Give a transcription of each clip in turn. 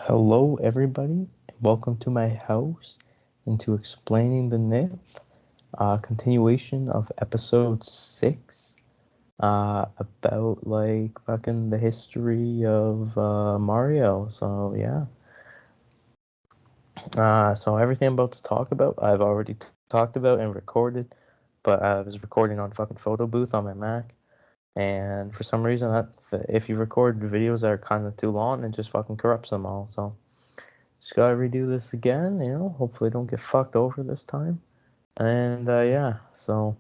Hello, everybody. Welcome to my house into Explaining the Myth, continuation of episode 6, about like fucking the history of Mario. So, yeah. So, everything I'm about to talk about, I've already talked about and recorded, but I was recording on fucking photo booth on my Mac. And for some reason, if you record videos that are kind of too long, it just fucking corrupts them all. So, just gotta redo this again, hopefully don't get fucked over this time. And yeah, so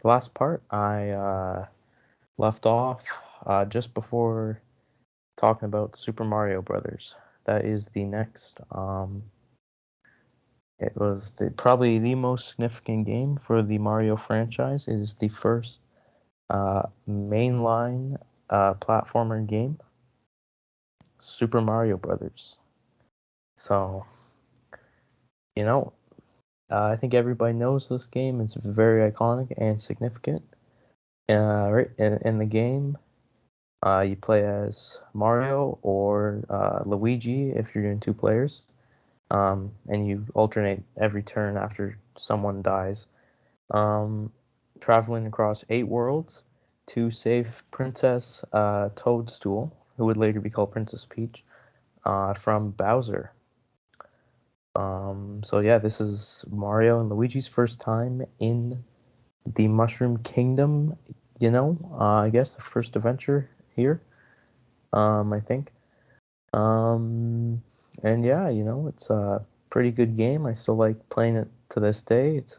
the last part I left off just before talking about Super Mario Brothers. That is the next. It was probably the most significant game for the Mario franchise. It is the first mainline platformer game, Super Mario Brothers. So, you know, I think everybody knows this game. It's very iconic and significant. Right in the game, you play as Mario or Luigi if you're doing two players, and you alternate every turn after someone dies, um, traveling across 8 worlds to save Princess Toadstool, who would later be called Princess Peach, from Bowser. So yeah, this is Mario and Luigi's first time in the Mushroom Kingdom, I guess the first adventure here, I think. And yeah, it's a pretty good game. I still like playing it to this day. It's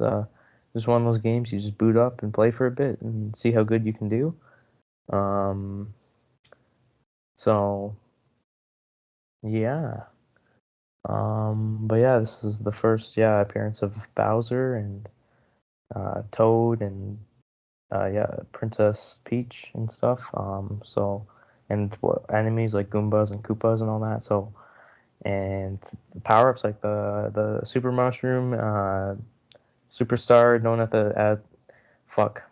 just one of those games you just boot up and play for a bit and see how good you can do. Um, so yeah. But yeah, this is the first appearance of Bowser and Toad and Princess Peach and stuff. And what enemies like Goombas and Koopas and all that. So, and the power ups like the Super Mushroom, Superstar, known fuck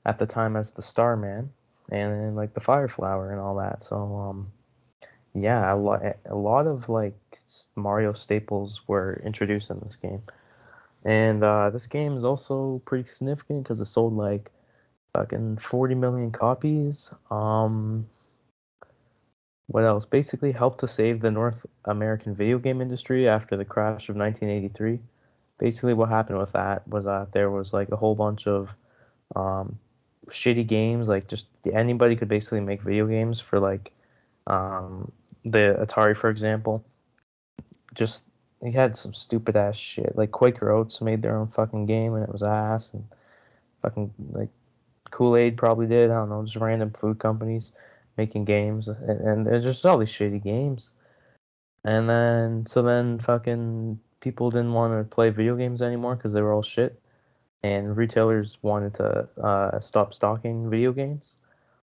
at the time as the Starman, and then, like the Fire Flower and all that. So, yeah, a lot of like Mario staples were introduced in this game. And this game is also pretty significant because it sold like fucking 40 million copies. What else? Basically helped to save the North American video game industry after the crash of 1983. Basically, what happened with that was that there was like a whole bunch of um, shitty games. Like, just anybody could basically make video games for like um, the Atari, for example. Just he had some stupid ass shit. Like Quaker Oats made their own fucking game and it was ass, and fucking like Kool-Aid probably did. I don't know, just random food companies making games, and there's just all these shitty games. And then fucking people didn't want to play video games anymore because they were all shit, and retailers wanted to stop stocking video games.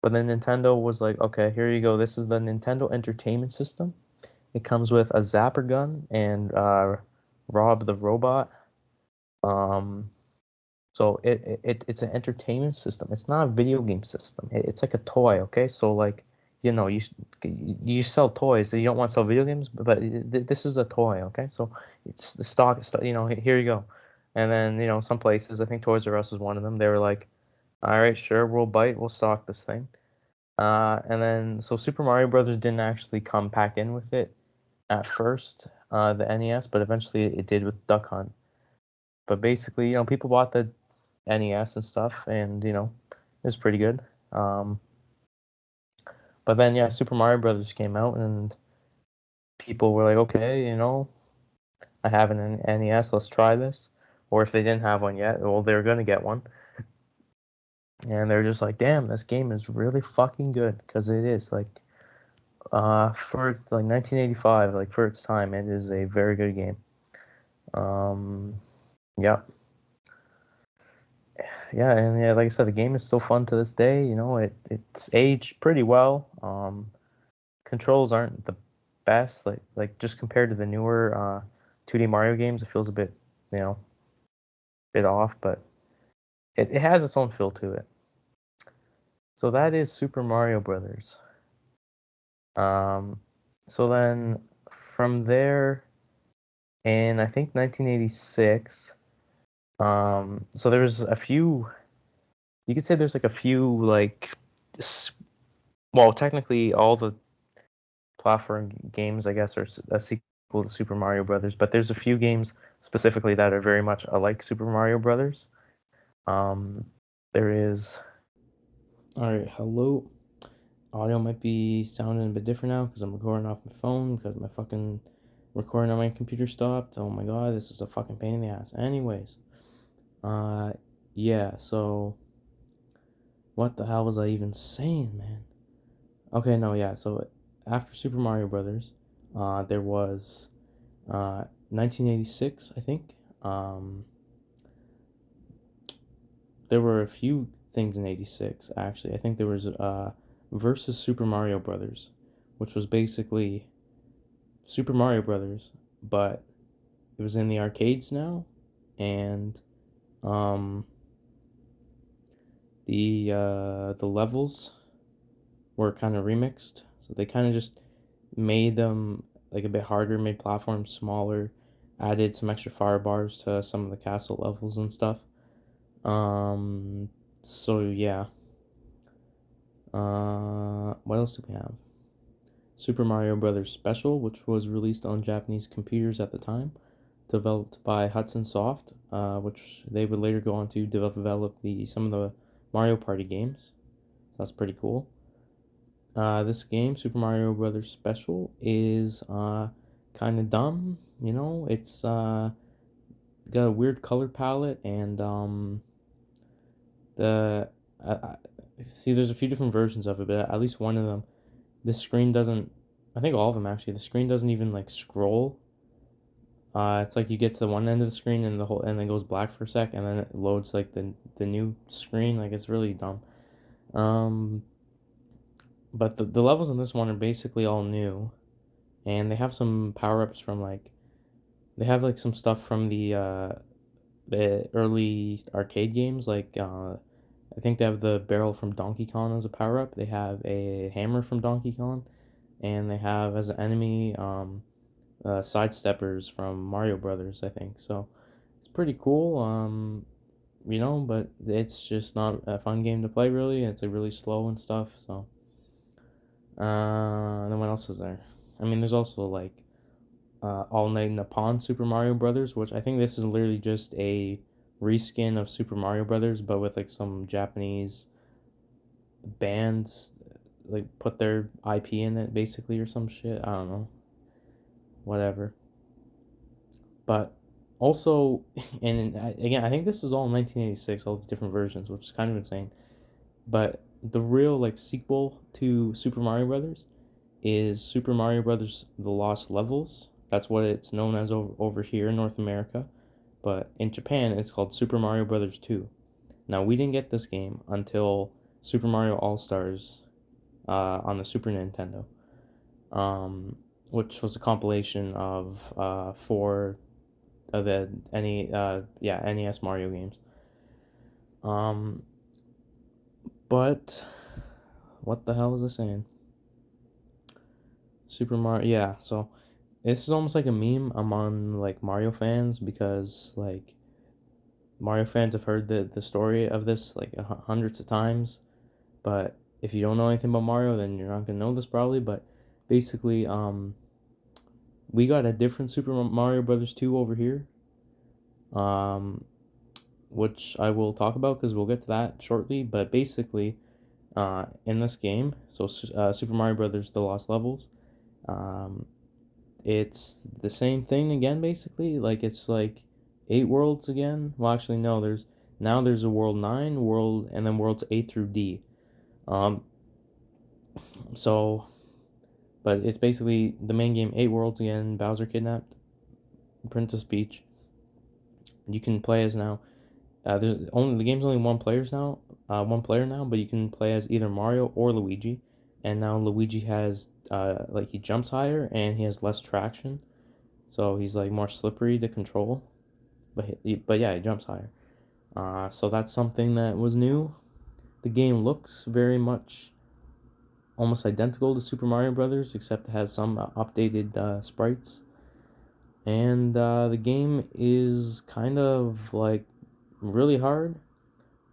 But then Nintendo was like, okay, here you go. This is the Nintendo Entertainment System. It comes with a zapper gun and Rob the Robot. Um, So it's an entertainment system. It's not a video game system. It's like a toy, okay? So like, you sell toys. So you don't want to sell video games, but this is a toy, okay? So it's the stock, here you go. And then, some places, I think Toys R Us is one of them. They were like, all right, sure, we'll stock this thing. And then so Super Mario Brothers didn't actually come packed in with it at first, the NES, but eventually it did with Duck Hunt. But basically, people bought the NES and stuff, and it was pretty good. Um, but then yeah, Super Mario Brothers came out, and people were like, okay, I have an NES, let's try this. Or if they didn't have one yet, well, they're gonna get one, and they're just like, damn, this game is really fucking good because it is like, for its like 1985, like for its time, it is a very good game. Um, yeah. Yeah, and yeah, like I said, the game is still fun to this day. It's aged pretty well. Controls aren't the best, like just compared to the newer 2D Mario games, it feels a bit, you know, bit off, but it has its own feel to it. So that is Super Mario Brothers. Um, So then from there, in I think 1986, so there's a few. You could say there's like a few like, well, technically all the platform games, I guess, are a sequel to Super Mario Brothers, but there's a few games specifically that are very much alike Super Mario Brothers. Um, there is. All right, hello. Audio might be sounding a bit different now because I'm recording off my phone because my fucking recording on my computer stopped. Oh my god, this is a fucking pain in the ass. Anyways, uh, yeah. So what the hell was I even saying, man? Okay, no, yeah. So after Super Mario Brothers, there was 1986, I think. Um, there were a few things in '86 actually. I think there was versus Super Mario Brothers, which was basically Super Mario Brothers, but it was in the arcades now, and um, the levels were kind of remixed. So they kind of just made them like a bit harder, made platforms smaller, added some extra fire bars to some of the castle levels and stuff. Um, so yeah. What else do we have? Super Mario Brothers Special, which was released on Japanese computers at the time, developed by Hudson Soft, which they would later go on to develop some of the Mario Party games. That's pretty cool. This game, Super Mario Brothers Special, is kind of dumb. You know, it's got a weird color palette, and the I see there's a few different versions of it, but at least one of them, the screen doesn't. I think all of them actually. The screen doesn't even like scroll. It's like you get to the one end of the screen and the whole and then goes black for a sec, and then it loads like the new screen. Like it's really dumb. Um, but the levels in this one are basically all new, and they have some power ups from like they have like some stuff from the early arcade games. Like I think they have the barrel from Donkey Kong as a power up. They have a hammer from Donkey Kong, and they have as an enemy sidesteppers from Mario Brothers. I think so. It's pretty cool. But it's just not a fun game to play really. It's like really slow and stuff. So, and then what else is there? I mean, there's also like All Night Nippon Super Mario Brothers, which I think this is literally just a reskin of Super Mario Brothers, but with like some Japanese bands like put their IP in it basically or some shit. I don't know, whatever. But also, and again, I think this is all 1986, all these different versions, which is kind of insane. But the real like sequel to Super Mario Brothers is Super Mario Brothers: The Lost Levels. That's what it's known as over here in North America. But in Japan, it's called Super Mario Brothers 2. Now, we didn't get this game until Super Mario All Stars on the Super Nintendo, um, which was a compilation of four of the NES Mario games. Um, but what the hell was I saying? Super Mario, yeah. So this is almost like a meme among like Mario fans because like Mario fans have heard the story of this like hundreds of times. But if you don't know anything about Mario, then you're not gonna know this probably. But basically, we got a different Super Mario Brothers 2 over here, um, which I will talk about because we'll get to that shortly. But basically, in this game, so Super Mario Brothers: The Lost Levels, um, it's the same thing again. Basically, like it's like 8 worlds again. Well, actually, no. There's a world 9, world, and then worlds A through D. Um, so but it's basically the main game, 8 worlds again. Bowser kidnapped, Princess Peach. You can play as now. There's only the game's only one player now, but you can play as either Mario or Luigi. And now Luigi has like he jumps higher and he has less traction, so he's like more slippery to control. But yeah, he jumps higher. So that's something that was new. The game looks very much almost identical to Super Mario Brothers, except it has some updated sprites. And the game is kind of like really hard,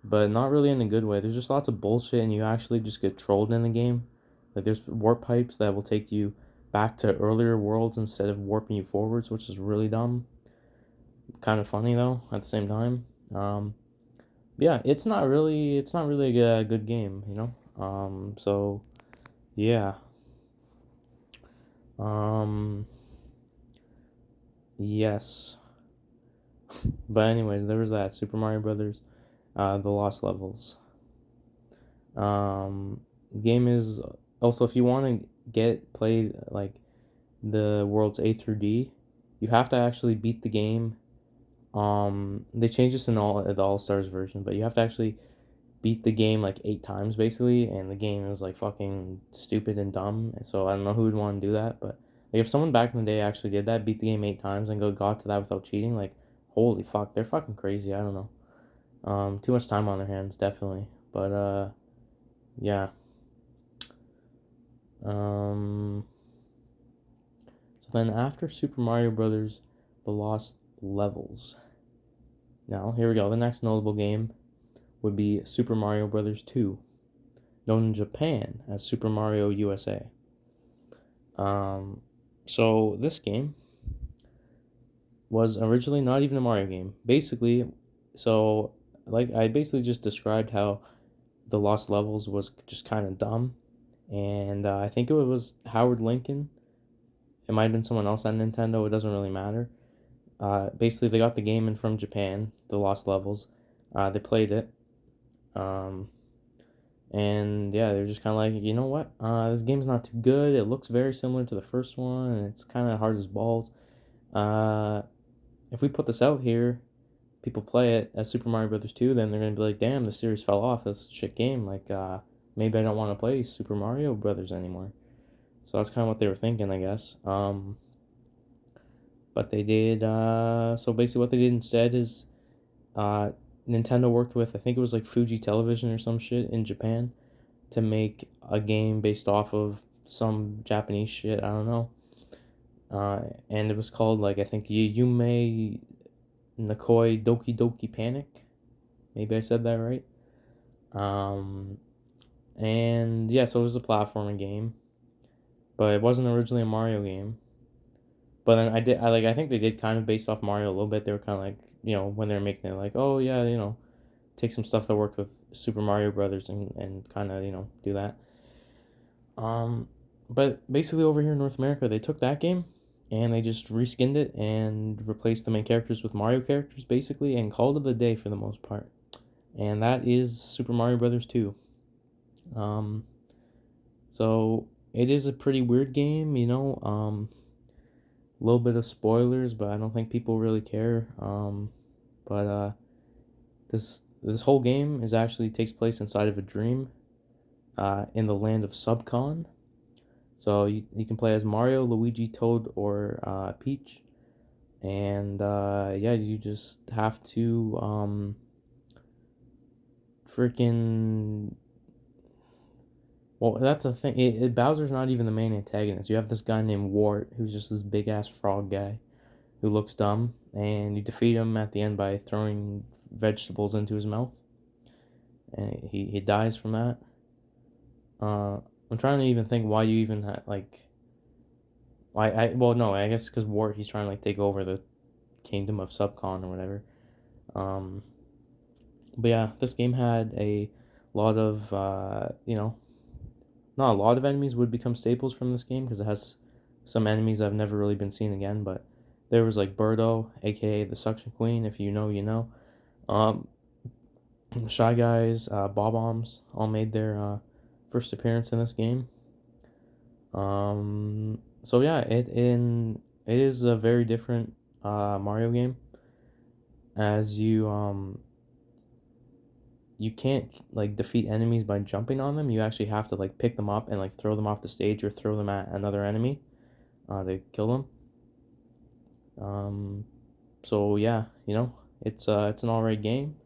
but not really in a good way. There's just lots of bullshit, and you actually just get trolled in the game. Like there's warp pipes that will take you back to earlier worlds instead of warping you forwards, which is really dumb. Kind of funny though at the same time. Um, yeah, it's not really a good game, you know. So yeah. Um, yes. But anyways, there was that Super Mario Brothers, the Lost Levels. Um, Game is also, if you want to get play like the worlds A through D, you have to actually beat the game. They changed this in all the All Stars version, but you have to actually beat the game like 8 times basically, and the game is like fucking stupid and dumb. So I don't know who would want to do that, but like if someone back in the day actually did that, beat the game 8 times and got to that without cheating, like holy fuck, they're fucking crazy. I don't know. Too much time on their hands, definitely. But yeah. Um, so then after Super Mario Brothers, The Lost Levels. Now here we go. The next notable game would be Super Mario Brothers 2, known in Japan as Super Mario USA. Um, so this game was originally not even a Mario game. Basically, so like I basically just described how the Lost Levels was just kind of dumb, and I think it was Howard Lincoln. It might have been someone else at Nintendo. It doesn't really matter. Basically, they got the game in from Japan, the Lost Levels. They played it. Um, and yeah, they're just kind of like, you know what? This game's not too good. It looks very similar to the first one, and it's kind of hard as balls. Uh, if we put this out here, people play it as Super Mario Brothers 2, then they're gonna be like, damn, the series fell off. This shit game. Like, maybe I don't want to play Super Mario Brothers anymore. So that's kind of what they were thinking, I guess. But they did. So basically, what they did instead is, uh, Nintendo worked with, I think it was like Fuji Television or some shit in Japan, to make a game based off of some Japanese shit. I don't know. And it was called like I think Yume Nikoi Doki Doki Panic. Maybe I said that right. Um, and yeah, so it was a platforming game, but it wasn't originally a Mario game. But then I think they did kind of based off Mario a little bit. They were kind of like, when they were making it, like, oh yeah, take some stuff that worked with Super Mario Brothers and kind of do that. Um, but basically over here in North America, they took that game and they just reskinned it and replaced the main characters with Mario characters basically, and called it a day for the most part. And that is Super Mario Brothers 2. Um, so it is a pretty weird game, a little bit of spoilers, but I don't think people really care. But this whole game is actually takes place inside of a dream, in the land of Subcon. So you can play as Mario, Luigi, Toad, or Peach, and yeah, you just have to freaking. Well, that's the thing. Bowser's not even the main antagonist. You have this guy named Wart, who's just this big ass frog guy who looks dumb, and you defeat him at the end by throwing vegetables into his mouth, and he dies from that. I'm trying to even think why you even like. Why well no, I guess because Wart, he's trying to like take over the kingdom of Subcon or whatever. Um, but yeah, this game had a lot of not a lot of enemies would become staples from this game because it has some enemies that have never really been seen again. But there was like Birdo, aka the Suction Queen. If you know, you know. Um, Shy Guys, Bob-ombs all made their first appearance in this game. So yeah, it is a very different Mario game, as you can't like defeat enemies by jumping on them. You actually have to like pick them up and like throw them off the stage or throw them at another enemy. They kill them. Um, so yeah, it's an alright game.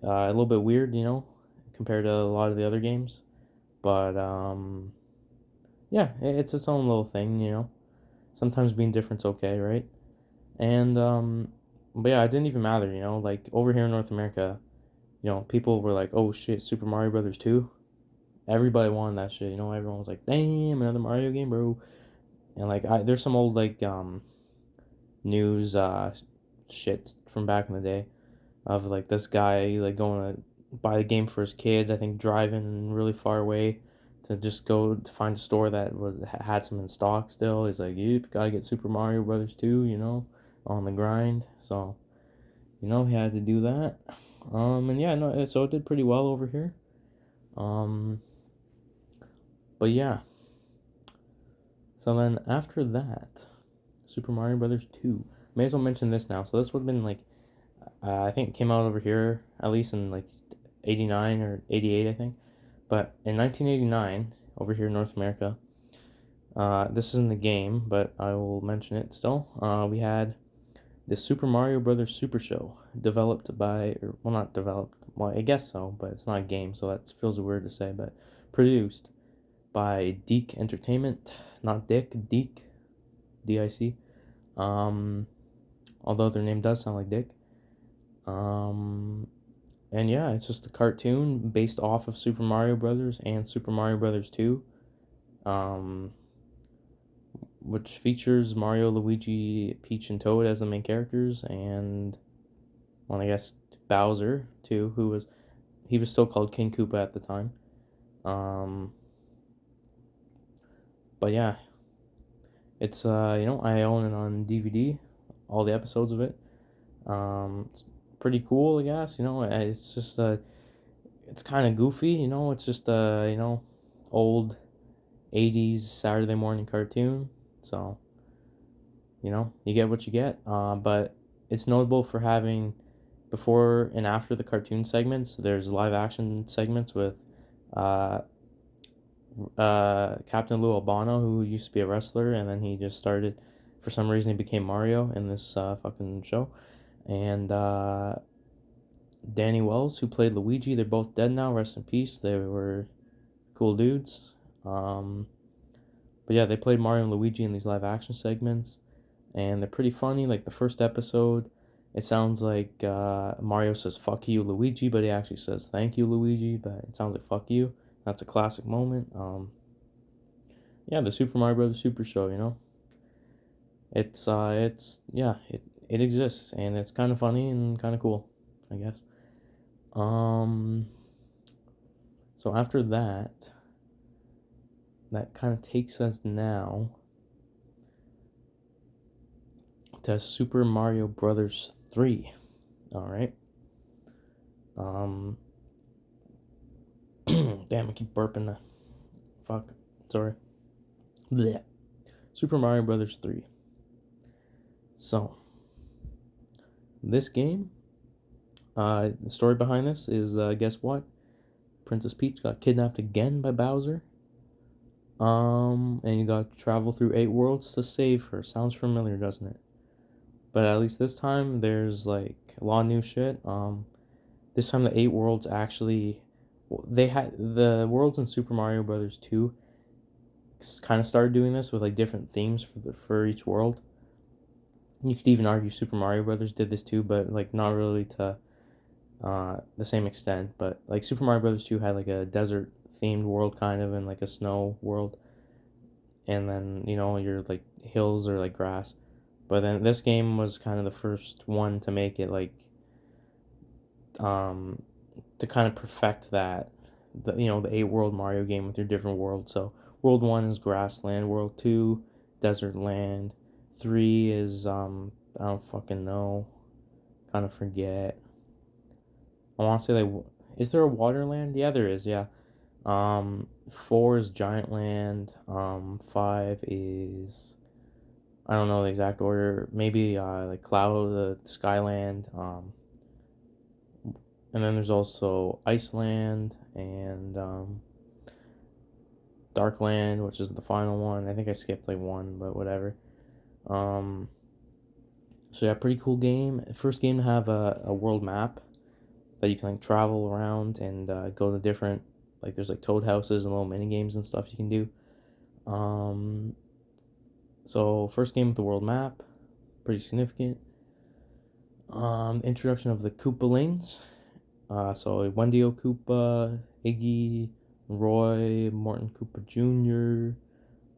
A little bit weird, compared to a lot of the other games, but yeah, it's its own little thing, you know. Sometimes being different's okay, right? And but yeah, it didn't even matter, you know. Like over here in North America, you know, people were like, "Oh shit, Super Mario Brothers 2." Everybody wanted that shit, you know. Everyone was like, "Damn, another Mario game, bro." And like, there's some old like news shit from back in the day of like this guy like going to buy the game for his kid. I think driving really far away to just go to find a store that had some in stock still. He's like, "Yep, gotta get Super Mario Brothers 2," you know, on the grind. So you know he had to do that. And yeah, no, so it did pretty well over here. Um, but yeah, so then after that, Super Mario Brothers 2. May as well mention this now. So this would have been like I think it came out over here at least in like 89 or 88, I think. But in 1989, over here in North America, this isn't the game, but I will mention it still. We had the Super Mario Brothers Super Show, developed by, or, well, not developed, well, I guess so, but it's not a game, so that feels weird to say, but produced by Deke Entertainment, not Dick, Deke, D-I-C. Um, Although their name does sound like Dick. Um, and yeah, it's just a cartoon based off of Super Mario Brothers and Super Mario Brothers 2, um, which features Mario, Luigi, Peach, and Toad as the main characters, and well, I guess Bowser too, he was still called King Koopa at the time. Um, but yeah, it's you know, I own it on DVD, all the episodes of it. It's pretty cool, I guess. You know, it's just it's kind of goofy. You know, it's just you know, old 80s Saturday morning cartoon. So, you know, you get what you get. But it's notable for having before and after the cartoon segments, there's live action segments with uh, Captain Lou Albano, who used to be a wrestler, and then he just started, for some reason, he became Mario in this fucking show. And Danny Wells, who played Luigi, they're both dead now, rest in peace. They were cool dudes. Um, but yeah, they played Mario and Luigi in these live action segments, and they're pretty funny. Like the first episode, it sounds like Mario says "fuck you, Luigi," but he actually says "thank you, Luigi." But it sounds like "fuck you." That's a classic moment. Yeah, the Super Mario Brothers Super Show. You know, it's yeah, it exists, and it's kind of funny and kind of cool, I guess. Um, so after that, that kind of takes us now to Super Mario Brothers 3. All right. Um, damn, I keep burping. Fuck. Sorry. Blech. Super Mario Brothers 3. So, this game, the story behind this is, guess what? Princess Peach got kidnapped again by Bowser. And you got to travel through 8 worlds to save her. Sounds familiar, doesn't it? But at least this time, there's like a lot of new shit. This time the 8 worlds actually, they had the worlds in Super Mario Brothers 2 kind of started doing this with like different themes for each world. You could even argue Super Mario Brothers did this too, but like not really to the same extent. But like Super Mario Brothers 2 had like a desert themed world kind of and like a snow world, and then you know your like hills or like grass. But then this game was kind of the first one to make it like um to kind of perfect that you know the 8 world Mario game with your different worlds. So world 1 is grassland, world 2 desert land, 3 is I don't fucking know, kind of forget. I want to say like is there a water land? Yeah, there is. Yeah. 4 is giant land. 5 is I don't know the exact order. Maybe like cloud, skyland. And then there's also Iceland and Darkland, which is the final one. I think I skipped like one, but whatever. Um, so yeah, pretty cool game. First game to have a world map that you can like travel around and go to different, like there's like toad houses and little mini games and stuff you can do. Um, so first game with the world map, pretty significant. Introduction of the Koopalings. So Wendy Koopa, Iggy, Roy, Morton Koopa Jr.,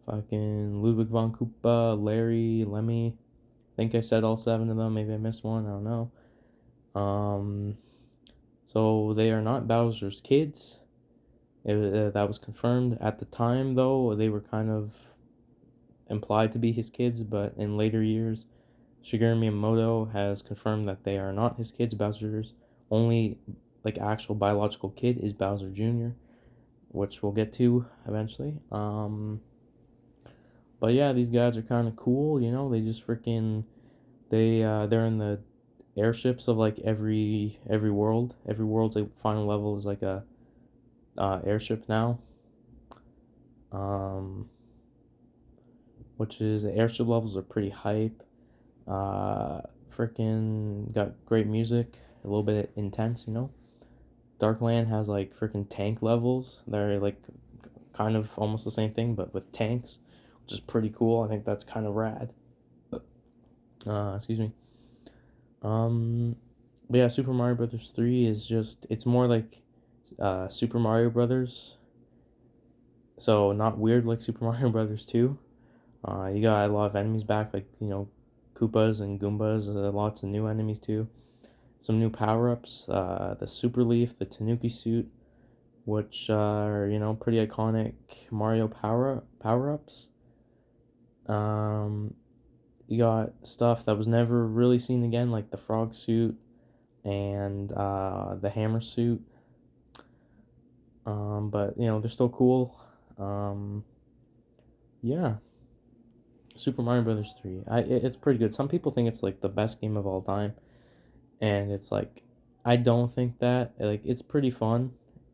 fucking Ludwig von Koopa, Larry, Lemmy. I think I said all seven of them. Maybe I missed one. I don't know. Um, so they are not Bowser's kids. That was confirmed at the time, though. They were kind of implied to be his kids, but in later years, Shigeru Miyamoto has confirmed that they are not his kids. Bowser's only like actual biological kid is Bowser Jr., which we'll get to eventually. But yeah, these guys are kind of cool. You know, they just freaking they're in the airships of like every world. Every world's like final level is like a airship now. Um, which is airship levels are pretty hype. Uh, freaking got great music, a little bit intense, you know. Darkland has like freaking tank levels. They're like kind of almost the same thing, but with tanks, which is pretty cool. I think that's kind of rad. Excuse me. Um, but yeah, Super Mario Brothers 3 is just it's more like Super Mario Brothers. So not weird like Super Mario Brothers 2. You got a lot of enemies back, like you know, Koopas and Goombas. Lots of new enemies too. Some new power ups. The Super Leaf, the Tanuki suit, which are you know pretty iconic Mario power ups. Um, you got stuff that was never really seen again, like the frog suit and the hammer suit. But you know they're still cool. Um, yeah, Super Mario Brothers 3. It's pretty good. Some people think it's like the best game of all time, and it's like I don't think that. Like it's pretty fun.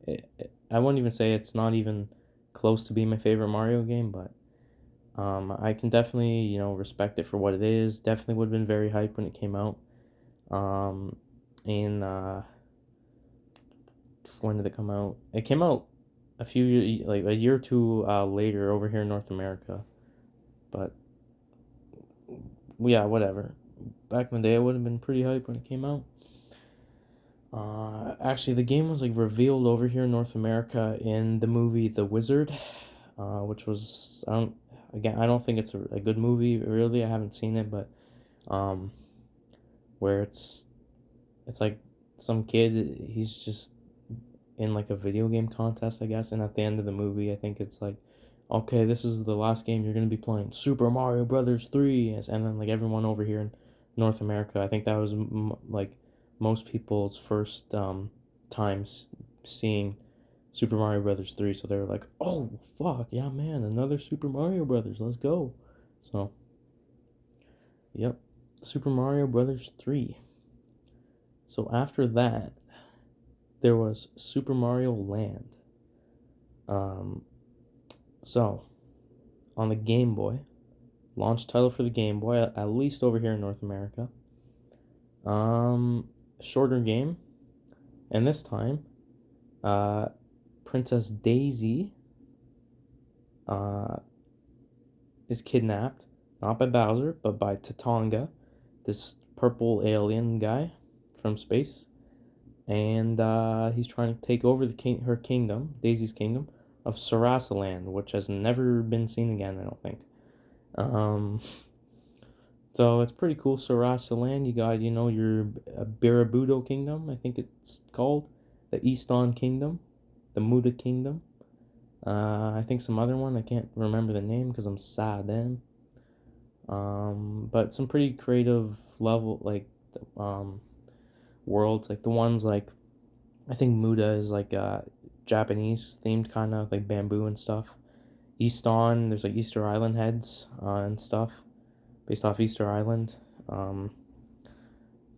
I wouldn't even say it's not even close to being my favorite Mario game, but I can definitely you know respect it for what it is. Definitely would have been very hyped when it came out. Um, in when did it come out? It came out like a year or two later over here in North America, but yeah, whatever. Back in the day, I would have been pretty hyped when it came out. Actually, the game was like revealed over here in North America in the movie The Wizard, which was I don't think it's a good movie really. I haven't seen it, but um, where it's like some kid he's just in like a video game contest, I guess, and at the end of the movie, I think it's like, okay, this is the last game you're gonna be playing, Super Mario Brothers 3, and then like everyone over here in North America, I think that was like most people's first time seeing Super Mario Brothers 3, so they were like, oh fuck yeah man, another Super Mario Brothers, let's go. So yep, Super Mario Brothers 3. So after that, there was Super Mario Land. Um, so on the Game Boy, launch title for the Game Boy, at least over here in North America. Um, Shorter game, and this time, uh, Princess Daisy, uh, is kidnapped, not by Bowser, but by Tatanga, this purple alien guy from space, and he's trying to take over her kingdom, Daisy's kingdom, of Sarasaland, which has never been seen again, I don't think. Um, so it's pretty cool. Sarasaland, you got, you know, your Barabudo Kingdom, I think it's called, the Easton Kingdom, the Muda Kingdom. I think some other one, I can't remember the name because I'm sad then. But some pretty creative level, like, um, worlds, like the ones like, I think Muda is like Japanese themed kind of, like bamboo and stuff. Easton, there's like Easter Island heads and stuff based off Easter Island. Um,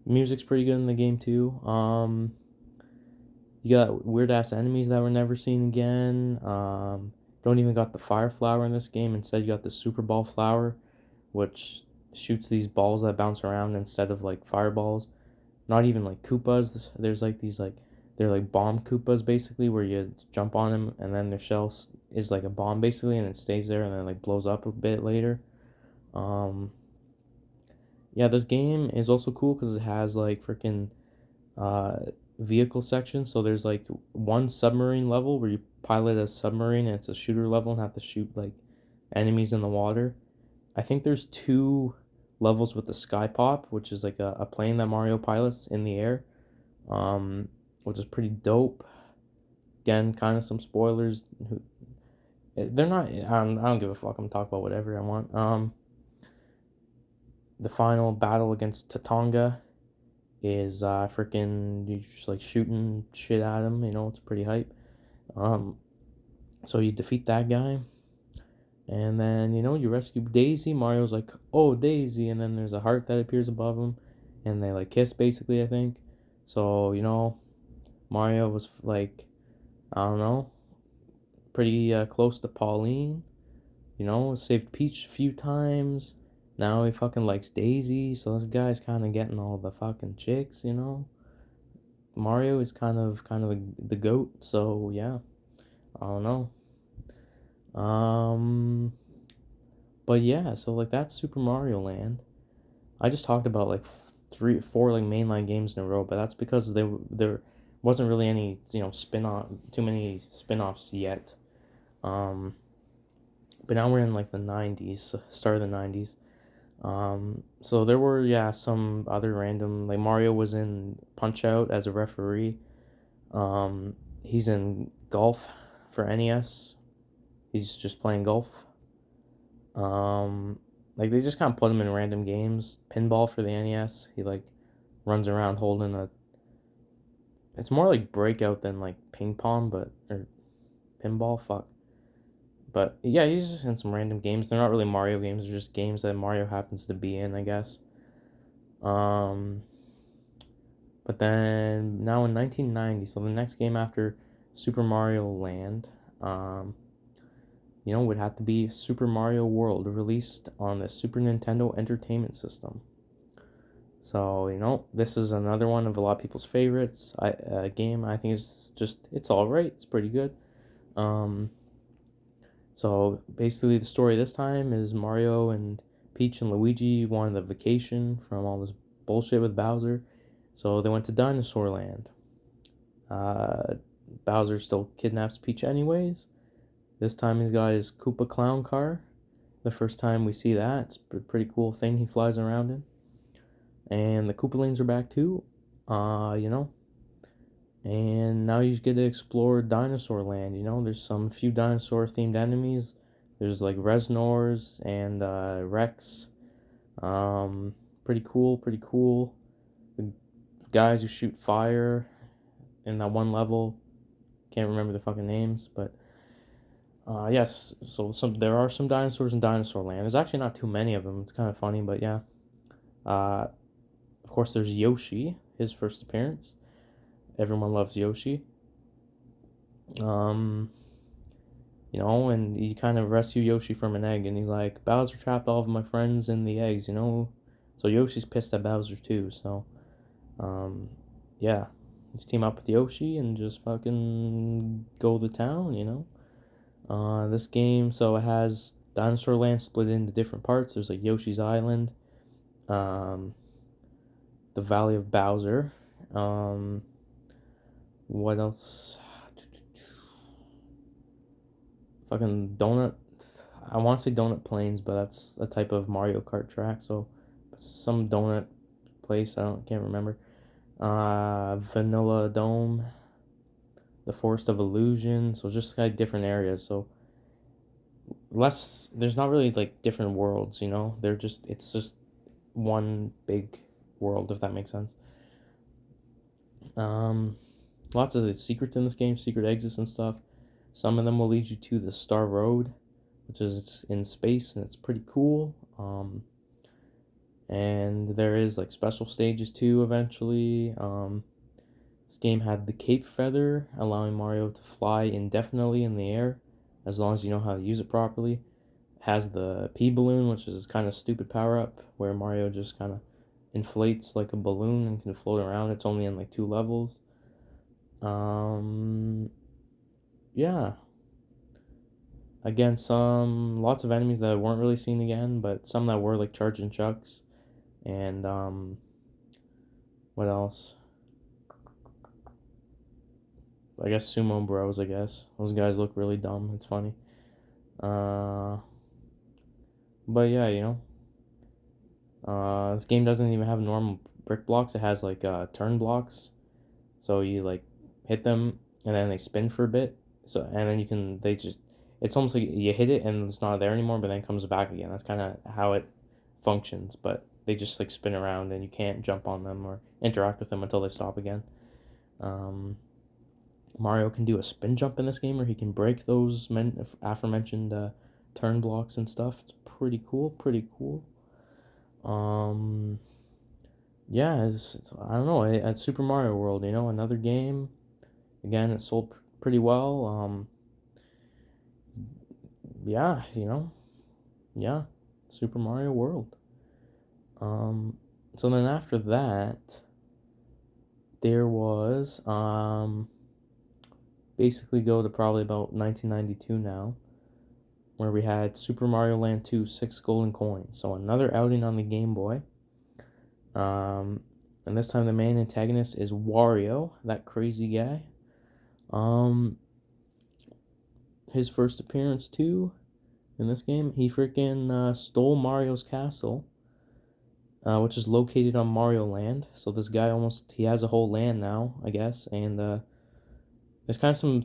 Music's pretty good in the game too. You got weird ass enemies that were never seen again. Don't even got the fire flower in this game. Instead, you got the Super Ball flower, which shoots these balls that bounce around instead of like fireballs. Not even like Koopas. There's like these like they're like bomb Koopas basically, where you jump on them and then their is like a bomb basically, and it stays there and then like blows up a bit later. Um, yeah, this game is also cool because it has like freaking uh, vehicle section. So there's like one submarine level where you pilot a submarine and it's a shooter level and have to shoot like enemies in the water. I think there's two levels with the sky pop, which is like a plane that Mario pilots in the air, um, which is pretty dope. Again, kind of some spoilers. They're not. I don't give a fuck. I'm talking about whatever I want. The final battle against Tatonga is freaking you just like shooting shit at him. You know, it's pretty hype. Um, so you defeat that guy, and then you rescue Daisy. Mario's like, "Oh, Daisy," and then there's a heart that appears above him, and they like kiss basically. I think. So Mario was like, I don't know, pretty close to Pauline. Saved Peach a few times. Now he fucking likes Daisy, so this guy's kind of getting all the fucking chicks. Mario is kind of the goat, so yeah, I don't know. Um, but yeah, so like that's Super Mario Land. I just talked about like 4 like mainline games in a row, but that's because there wasn't really any too many spin-offs yet. Um, but now we're in like the 90s, start of the 90s. So there were some other random like Mario was in Punch Out as a referee. He's in Golf for NES. He's just playing golf. Um, like they just kind of put him in random games. Pinball for the NES. He like runs around holding a. It's more like Breakout than like ping pong, but or pinball. Fuck. But yeah, he's just in some random games. They're not really Mario games. They're just games that Mario happens to be in, I guess. Um, but then now in 1990, so the next game after Super Mario Land, um, would have to be Super Mario World, released on the Super Nintendo Entertainment System. So this is another one of a lot of people's favorites. Game. I think it's all right. It's pretty good. Um, so basically, the story this time is Mario and Peach and Luigi wanted a vacation from all this bullshit with Bowser, so they went to Dinosaur Land. Uh, Bowser still kidnaps Peach anyways. This time he's got his Koopa clown car. The first time we see that, it's a pretty cool thing he flies around in. And the Koopalings are back too. And now you get to explore Dinosaur Land. There's some few dinosaur themed enemies. There's like Resnors and Rex. Pretty cool, pretty cool. The guys who shoot fire in that one level. Can't remember the fucking names, but yes. So there are some dinosaurs in Dinosaur Land. There's actually not too many of them. It's kind of funny, but yeah. Of course, there's Yoshi, his first appearance. Everyone loves Yoshi. Um, and you kind of rescue Yoshi from an egg, and he's like, Bowser trapped all of my friends in the eggs. So Yoshi's pissed at Bowser too, so, um, yeah. Just team up with Yoshi and just fucking go to town. This game, so it has Dinosaur Land split into different parts. There's like Yoshi's Island, um, the Valley of Bowser, what else? Fucking donut. I want to say donut plains, but that's a type of Mario Kart track. So some donut place. Can't remember. Vanilla Dome, the Forest of Illusion. So just like different areas. So less. There's not really like different worlds. It's just one big world, if that makes sense. Lots of secrets in this game, secret exits and stuff. Some of them will lead you to the Star Road, which is in space and it's pretty cool. And there is like special stages too eventually. This game had the Cape Feather, allowing Mario to fly indefinitely in the air as long as you know how to use it properly. It has the P Balloon, which is kind of stupid power up where Mario just kind of inflates like a balloon and can float around. It's only in like 2 levels. Um, yeah, again, some lots of enemies that weren't really seen again, but some that were like charging chucks, and what else? I guess sumo bros. I guess those guys look really dumb. It's funny. Uh, but yeah, this game doesn't even have normal brick blocks. It has like turn blocks. So you like hit them and then they spin for a bit. So and then they just it's almost like you hit it and it's not there anymore, but then it comes back again. That's kind of how it functions. But they just like spin around and you can't jump on them or interact with them until they stop again. Um, Mario can do a spin jump in this game, or he can break those aforementioned turn blocks and stuff. It's pretty cool. Pretty cool. Um, yeah, I don't know. At Super Mario World, another game. Again, it sold pretty well. Yeah, yeah, Super Mario World. Um, so then after that, there was basically go to probably about 1992 now, where we had Super Mario Land 2 Six Golden Coins. So another outing on the Game Boy. Um, and this time the main antagonist is Wario, that crazy guy. Um, his first appearance too in this game, he freaking stole Mario's castle, which is located on Mario Land. So this guy he has a whole land now, I guess, and there's kind of some.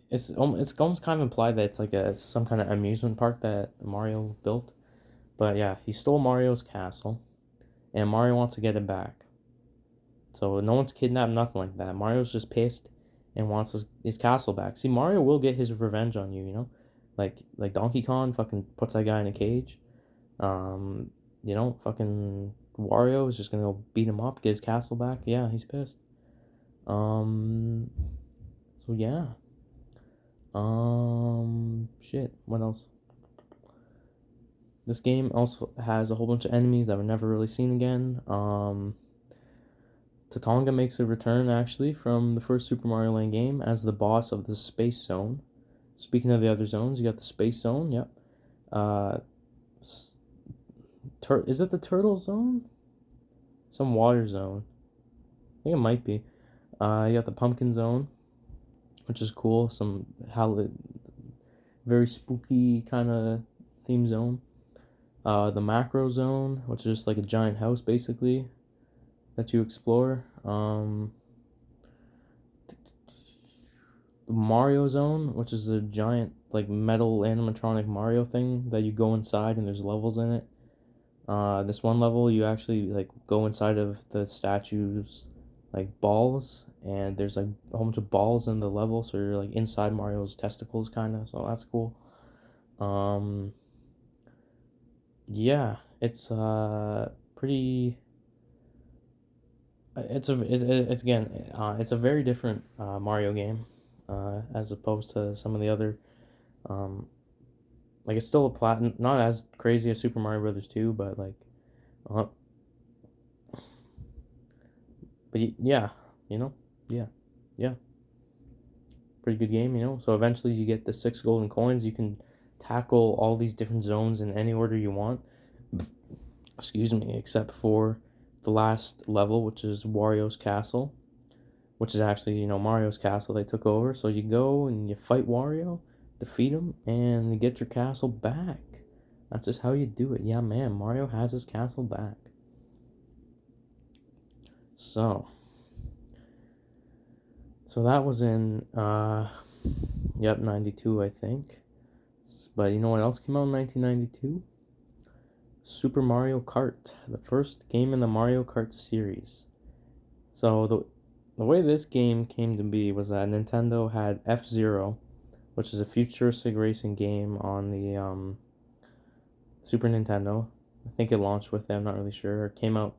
It's almost kind of implied that it's like some kind of amusement park that Mario built. But yeah, he stole Mario's castle, and Mario wants to get it back. So no one's kidnapped, nothing like that. Mario's just pissed and wants his castle back. See, Mario will get his revenge on you, like Donkey Kong fucking puts that guy in a cage. Um, fucking Wario is just gonna go beat him up, get his castle back. Yeah, he's pissed. Um, so yeah. Shit. What else? This game also has a whole bunch of enemies that were never really seen again. Tatonga makes a return actually from the first Super Mario Land game as the boss of the Space Zone. Speaking of the other zones, you got the Space Zone. Yep. Uh, is it the Turtle Zone? Some water zone. I think it might be. You got the Pumpkin Zone, which is cool. Some very spooky kind of theme zone. The Macro Zone, which is just like a giant house basically that you explore. The Mario Zone, which is a giant like metal animatronic Mario thing that you go inside and there's levels in it. This one level you actually like go inside of the statues like balls and there's like a whole bunch of balls in the level, so you're like inside Mario's testicles kind of, so that's cool. Um yeah, it's pretty it's again it's a very different Mario game as opposed to some of the other um like it's still a platinum, not as crazy as Super Mario Brothers 2, but like uh, yeah, you know, yeah, yeah, pretty good game, So eventually you get the six golden coins. You can tackle all these different zones in any order you want. Excuse me, except for the last level, which is Wario's castle, which is actually Mario's castle they took over. So you go and you fight Wario, defeat him, and you get your castle back. That's just how you do it. Yeah, man, Mario has his castle back. So that was in yep, 92 I think. But you know what else came out in 1992? Super Mario Kart, the first game in the Mario Kart series. So the way this game came to be was that Nintendo had F-Zero, which is a futuristic racing game on the Super Nintendo. I think it launched with it, I'm not really sure. It came out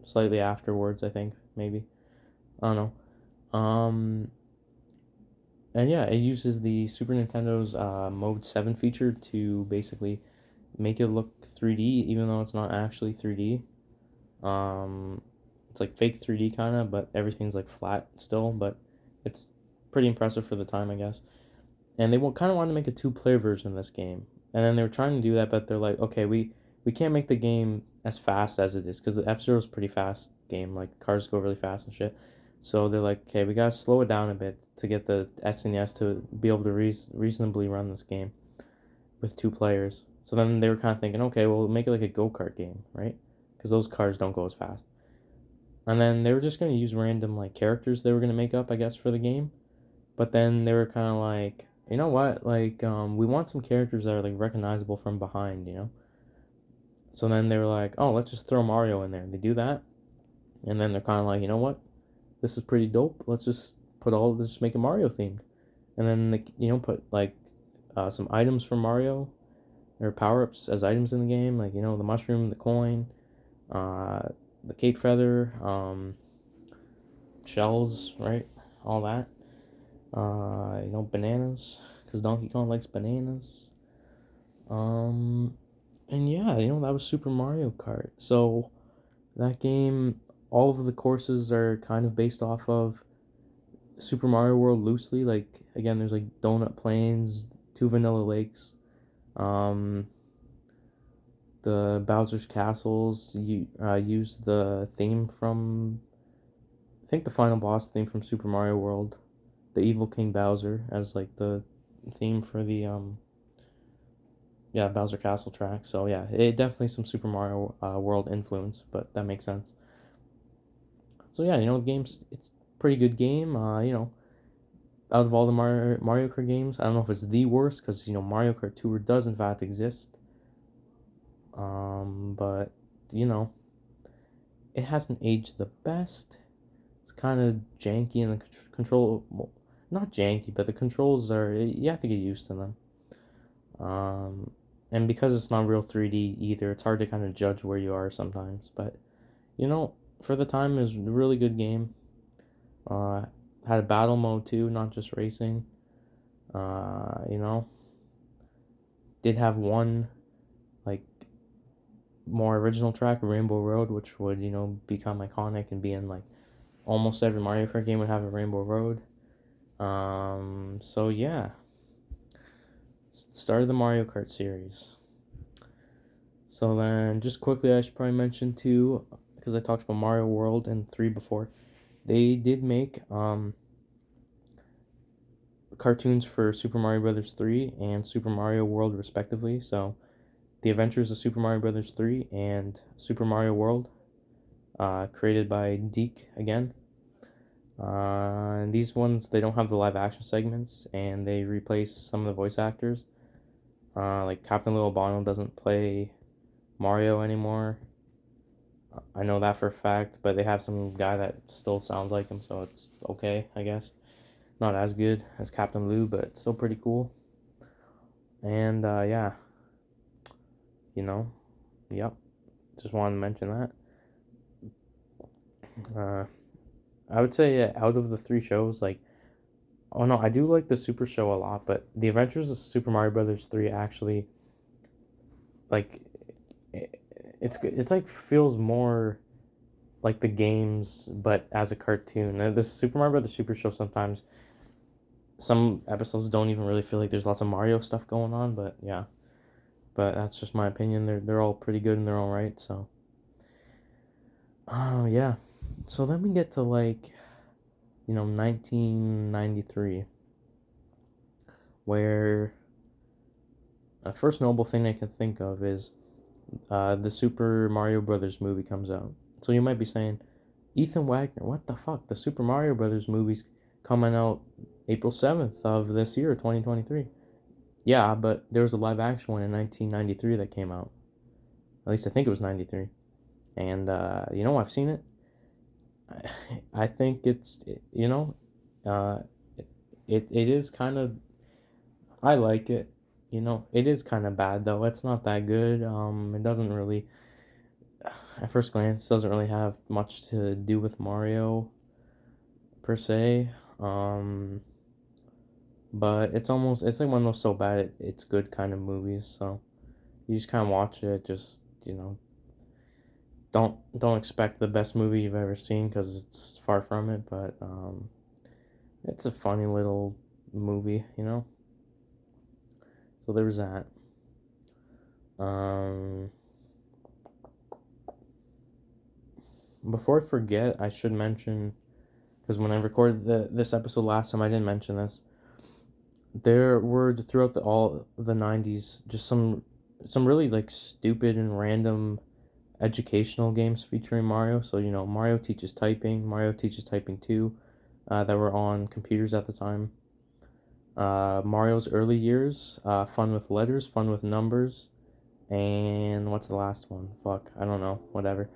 slightly afterwards, I think, maybe. I don't know. And yeah, it uses the Super Nintendo's Mode 7 feature to basically make it look 3D, even though it's not actually 3D. It's like fake 3D kind of, but everything's like flat still, but It's pretty impressive for the time, I guess. And they kind of wanted to make a two-player version of this game, and then they were trying to do that, but they're like, okay, we can't make the game as fast as it is because the F Zero is pretty fast game, like the cars go really fast and shit. So they're like, okay, we gotta slow it down a bit to get the SNES to be able to reasonably run this game with two players. So then they were kind of thinking, okay, well, make it like a go-kart game, right? Because those cars don't go as fast. And then they were just going to use random like characters they were going to make up, I guess, for the game. But then they were kind of like, you know what? Like, we want some characters that are like recognizable from behind, you know? So then they were like, oh, let's just throw Mario in there. And they do that. And then they're kind of like, you know what? This is pretty dope. Let's just put all of this, just make it Mario themed. And then, put like some items from Mario or power ups as items in the game, like, the mushroom, the coin, uh, the cape feather, shells, right? All that. Bananas, because Donkey Kong likes bananas. Um, and yeah, that was Super Mario Kart. So that game, all of the courses are kind of based off of Super Mario World loosely. Like, again, there's like Donut Plains, two Vanilla Lakes, um, the Bowser's Castles. You use the theme from, I think, the final boss theme from Super Mario World, the Evil King Bowser, as like the theme for the Bowser Castle track. So yeah, it definitely some Super Mario World influence, but that makes sense. So yeah, the game's it's a pretty good game. Out of all the Mario Kart games, I don't know if it's the worst because Mario Kart Tour does in fact exist. But you know it hasn't aged the best. It's kind of janky and the control, well, not janky, but the controls are, you have to get used to them. Um, and because it's not real 3D either, it's hard to kind of judge where you are sometimes. But for the time, it was a really good game. Uh, had a battle mode too, not just racing. Uh, you know, did have one like more original track, Rainbow Road, which would become iconic and be in like almost every Mario Kart game would have a Rainbow Road. So yeah, start of the Mario Kart series. So then, just quickly, I should probably mention too, because I talked about Mario World and 3 before. They did make cartoons for Super Mario Brothers 3 and Super Mario World respectively. So, The Adventures of Super Mario Brothers 3 and Super Mario World, created by Deke again. And these ones, they don't have the live action segments, and they replace some of the voice actors. Like Captain Lil Bono doesn't play Mario anymore. I know that for a fact, but they have some guy that still sounds like him, so it's okay, I guess. Not as good as Captain Lou, but still pretty cool. And yeah, you know, yep. Just wanted to mention that. Uh, I would say out of the three shows, like, oh no, I do like the Super Show a lot, but The Adventures of Super Mario Brothers 3 actually, like, it's like feels more like the games, but as a cartoon. The Super Mario Brothers Super Show sometimes some episodes don't even really feel like there's lots of Mario stuff going on, but yeah. But that's just my opinion. They're all pretty good in their own right. So, oh yeah. So then we get to like 1993, where the first notable thing I can think of is the Super Mario Brothers movie comes out. So you might be saying, Ethan Wagner, what the fuck? The Super Mario Brothers movie's coming out April 7th of this year, 2023. Yeah, but there was a live action one in 1993 that came out. At least I think it was 93. And, I've seen it. I think it's, uh, it is kind of, I like it. It is kind of bad though. It's not that good. It doesn't really, at first glance, doesn't really have much to do with Mario per se. Um, but it's like one of those so bad it's good kind of movies. So you just kind of watch it, just don't expect the best movie you've ever seen because it's far from it. But It's a funny little movie, you know. So there was that. Um, Before I forget, I should mention because when I recorded this episode last time, I didn't mention this. There were throughout all the '90s just some really like stupid and random educational games featuring Mario. So Mario teaches typing, Mario teaches typing 2, that were on computers at the time. Mario's early years, fun with letters, fun with numbers, and what's the last one? Fuck, I don't know. Whatever.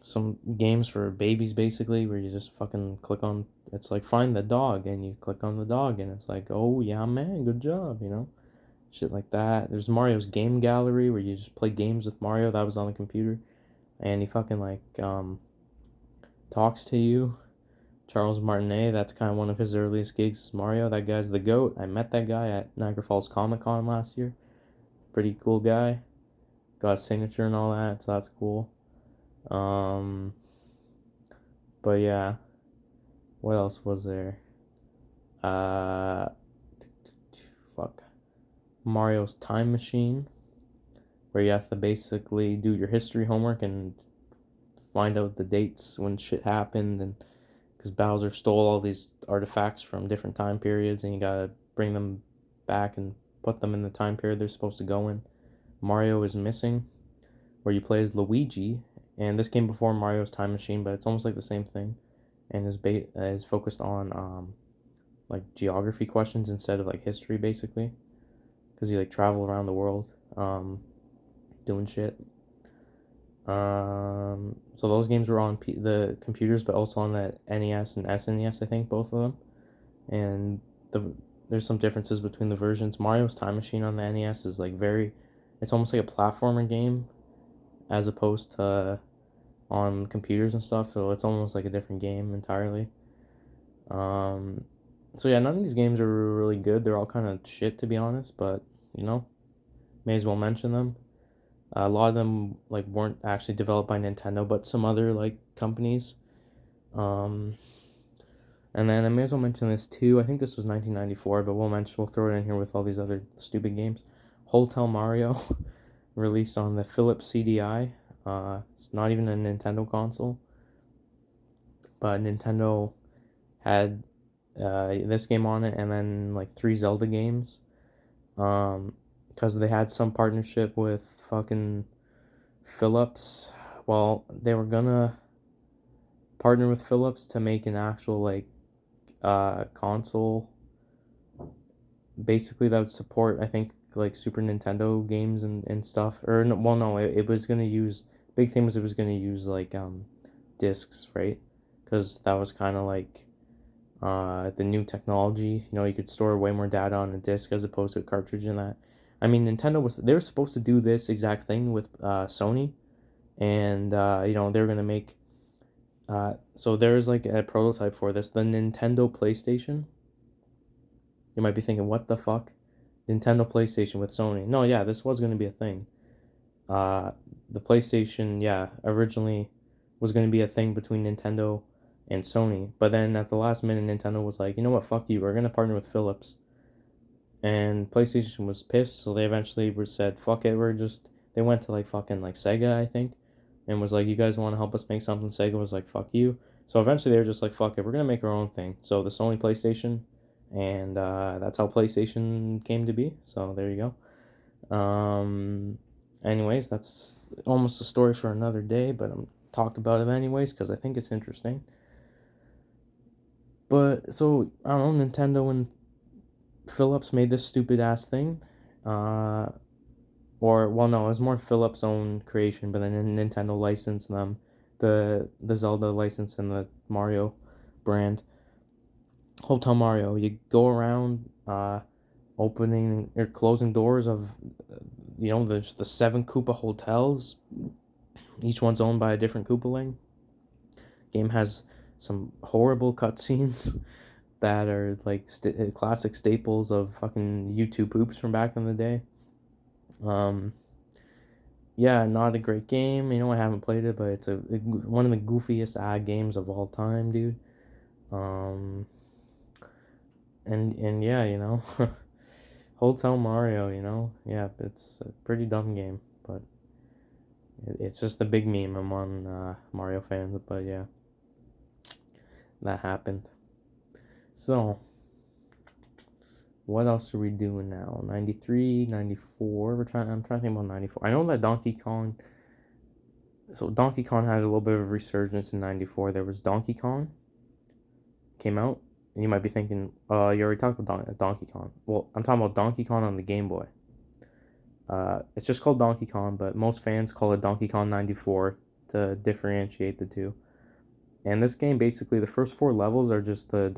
Some games for babies basically where you just fucking click on. It's like find the dog, and you click on the dog, and it's like, oh yeah, man, good job, shit like that. There's Mario's Game Gallery where you just play games with Mario. That was on the computer, and he fucking like talks to you. Charles Martinet, that's kind of one of his earliest gigs. Mario, that guy's the goat. I met that guy at Niagara Falls Comic Con last year. Pretty cool guy. Got his signature and all that, so that's cool. Um, but yeah, what else was there? Uh, fuck. Mario's Time Machine, where you have to basically do your history homework and find out the dates when shit happened, and because Bowser stole all these artifacts from different time periods, and you gotta bring them back and put them in the time period they're supposed to go in. Mario is Missing, where you play as Luigi, and this came before Mario's Time Machine, but it's almost like the same thing, and is focused on like geography questions instead of like history, basically, because you like travel around the world, doing shit. So those games were on the computers, but also on the NES and SNES, I think, both of them. And there's some differences between the versions. Mario's Time Machine on the NES is like it's almost like a platformer game as opposed to on computers and stuff. So it's almost like a different game entirely. Um, so yeah, none of these games are really good. They're all kind of shit to be honest, but you know, may as well mention them. A lot of them like weren't actually developed by Nintendo, but some other like companies. Um, and then I may as well mention this too. I think this was 1994, but we'll throw it in here with all these other stupid games. Hotel Mario, released on the Philips CDI. It's not even a Nintendo console, but Nintendo had this game on it, and then like 3 Zelda games. Because they had some partnership with fucking Philips. Well, they were gonna partner with Philips to make an actual like console, basically that would support I think like Super Nintendo games and stuff. Or no, well, no, it was gonna use big thing was it was gonna use like discs, right? Because that was kind of like the new technology. You could store way more data on a disc as opposed to a cartridge in that. I mean, they were supposed to do this exact thing with Sony, and they were gonna make. So there's like a prototype for this, the Nintendo PlayStation. You might be thinking, what the fuck? Nintendo PlayStation with Sony. No, yeah, this was gonna be a thing. Uh, the PlayStation, yeah, originally was gonna be a thing between Nintendo and Sony, but then at the last minute, Nintendo was like, you know what, fuck you, we're gonna partner with Philips, and PlayStation was pissed, so they eventually said, fuck it, they went to like fucking like Sega, I think, and was like, you guys want to help us make something? Sega was like, fuck you. So eventually they were just like, fuck it, we're gonna make our own thing. So the Sony PlayStation, and that's how PlayStation came to be. So there you go. Anyways, that's almost a story for another day, but I'm talked about it anyways because I think it's interesting. But so I don't know, Nintendo and Philips made this stupid ass thing. Uh, or well, no, it was more Philips' own creation, but then Nintendo licensed them the Zelda license and the Mario brand. Hotel Mario, you go around opening or closing doors of the 7 Koopa hotels. Each one's owned by a different Koopaling. Game has some horrible cutscenes that are like classic staples of fucking YouTube poops from back in the day. Um, yeah, not a great game. I haven't played it, but it's one of the goofiest ad games of all time, dude. Um, And yeah, Hotel Mario, yeah, it's a pretty dumb game, but it's just a big meme among Mario fans. But yeah, that happened. So, what else are we doing now? 93, 94. I'm trying to think about 94. I know that Donkey Kong had a little bit of a resurgence in 94. There was Donkey Kong came out, and you might be thinking, you already talked about Donkey Kong. Well, I'm talking about Donkey Kong on the Game Boy. It's just called Donkey Kong, but most fans call it Donkey Kong 94 to differentiate the two. And this game, basically, the first four levels are just the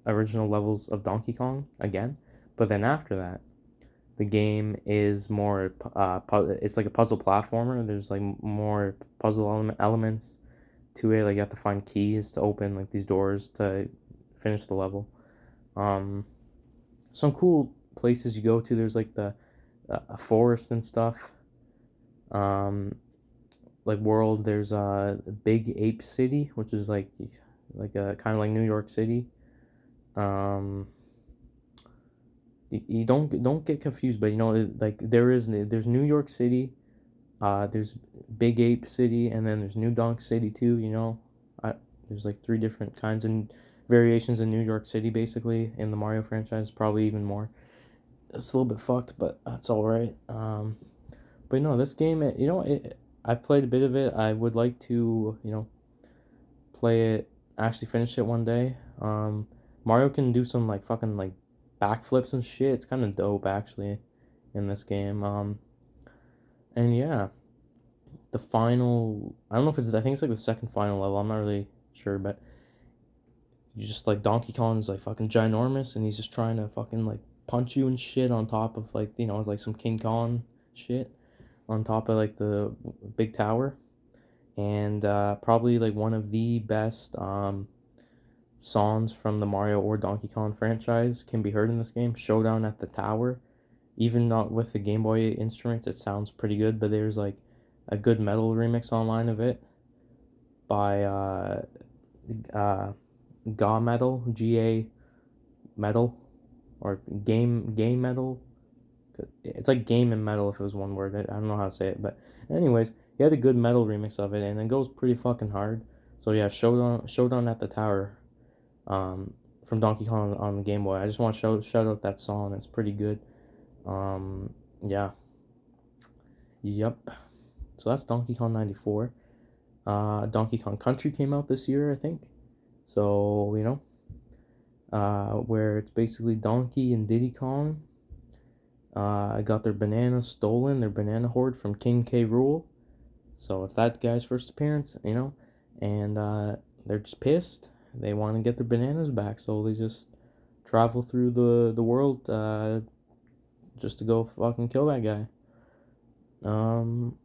original levels of Donkey Kong again. But then after that, the game is more, it's like a puzzle platformer. There's like more puzzle elements to it. Like you have to find keys to open like these doors to finish the level. Um, some cool places you go to. There's like the a forest and stuff. Um, like world. There's a Big Ape City, which is like a kind of like New York City. Um, you don't get confused, but like there's New York City. There's Big Ape City, and then there's New Donk City too. There's like three different kinds and variations in New York City, basically in the Mario franchise. Probably even more. It's a little bit fucked, but that's all right. But no, this game, I've played a bit of it. I would like to, play it, actually finish it one day. Mario can do some like fucking like backflips and shit. It's kind of dope actually in this game. And yeah, the final, I don't know if I think it's like the second final level. I'm not really sure, but you just like Donkey Kong's like fucking ginormous, and he's just trying to fucking like punch you and shit on top of like it's like some King Kong shit on top of like the big tower, and probably like one of the best songs from the Mario or Donkey Kong franchise can be heard in this game. Showdown at the Tower. Even not with the Game Boy instruments, it sounds pretty good, but there's like a good metal remix online of it by uh, Ga Metal, GA Metal, or Game Metal. It's like game and metal if it was one word. I don't know how to say it, but anyways, he had a good metal remix of it, and it goes pretty fucking hard. So yeah, Showdown at the Tower, um, from Donkey Kong on the Game Boy. I just want to shout out that song. It's pretty good. Yeah, yep. So that's Donkey Kong 94. Donkey Kong Country came out this year, I think. So where it's basically Donkey and Diddy Kong got their bananas stolen, their banana hoard from King K. Rool. So it's that guy's first appearance, and they're just pissed. They want to get their bananas back, so they just travel through the world just to go fucking kill that guy. Um,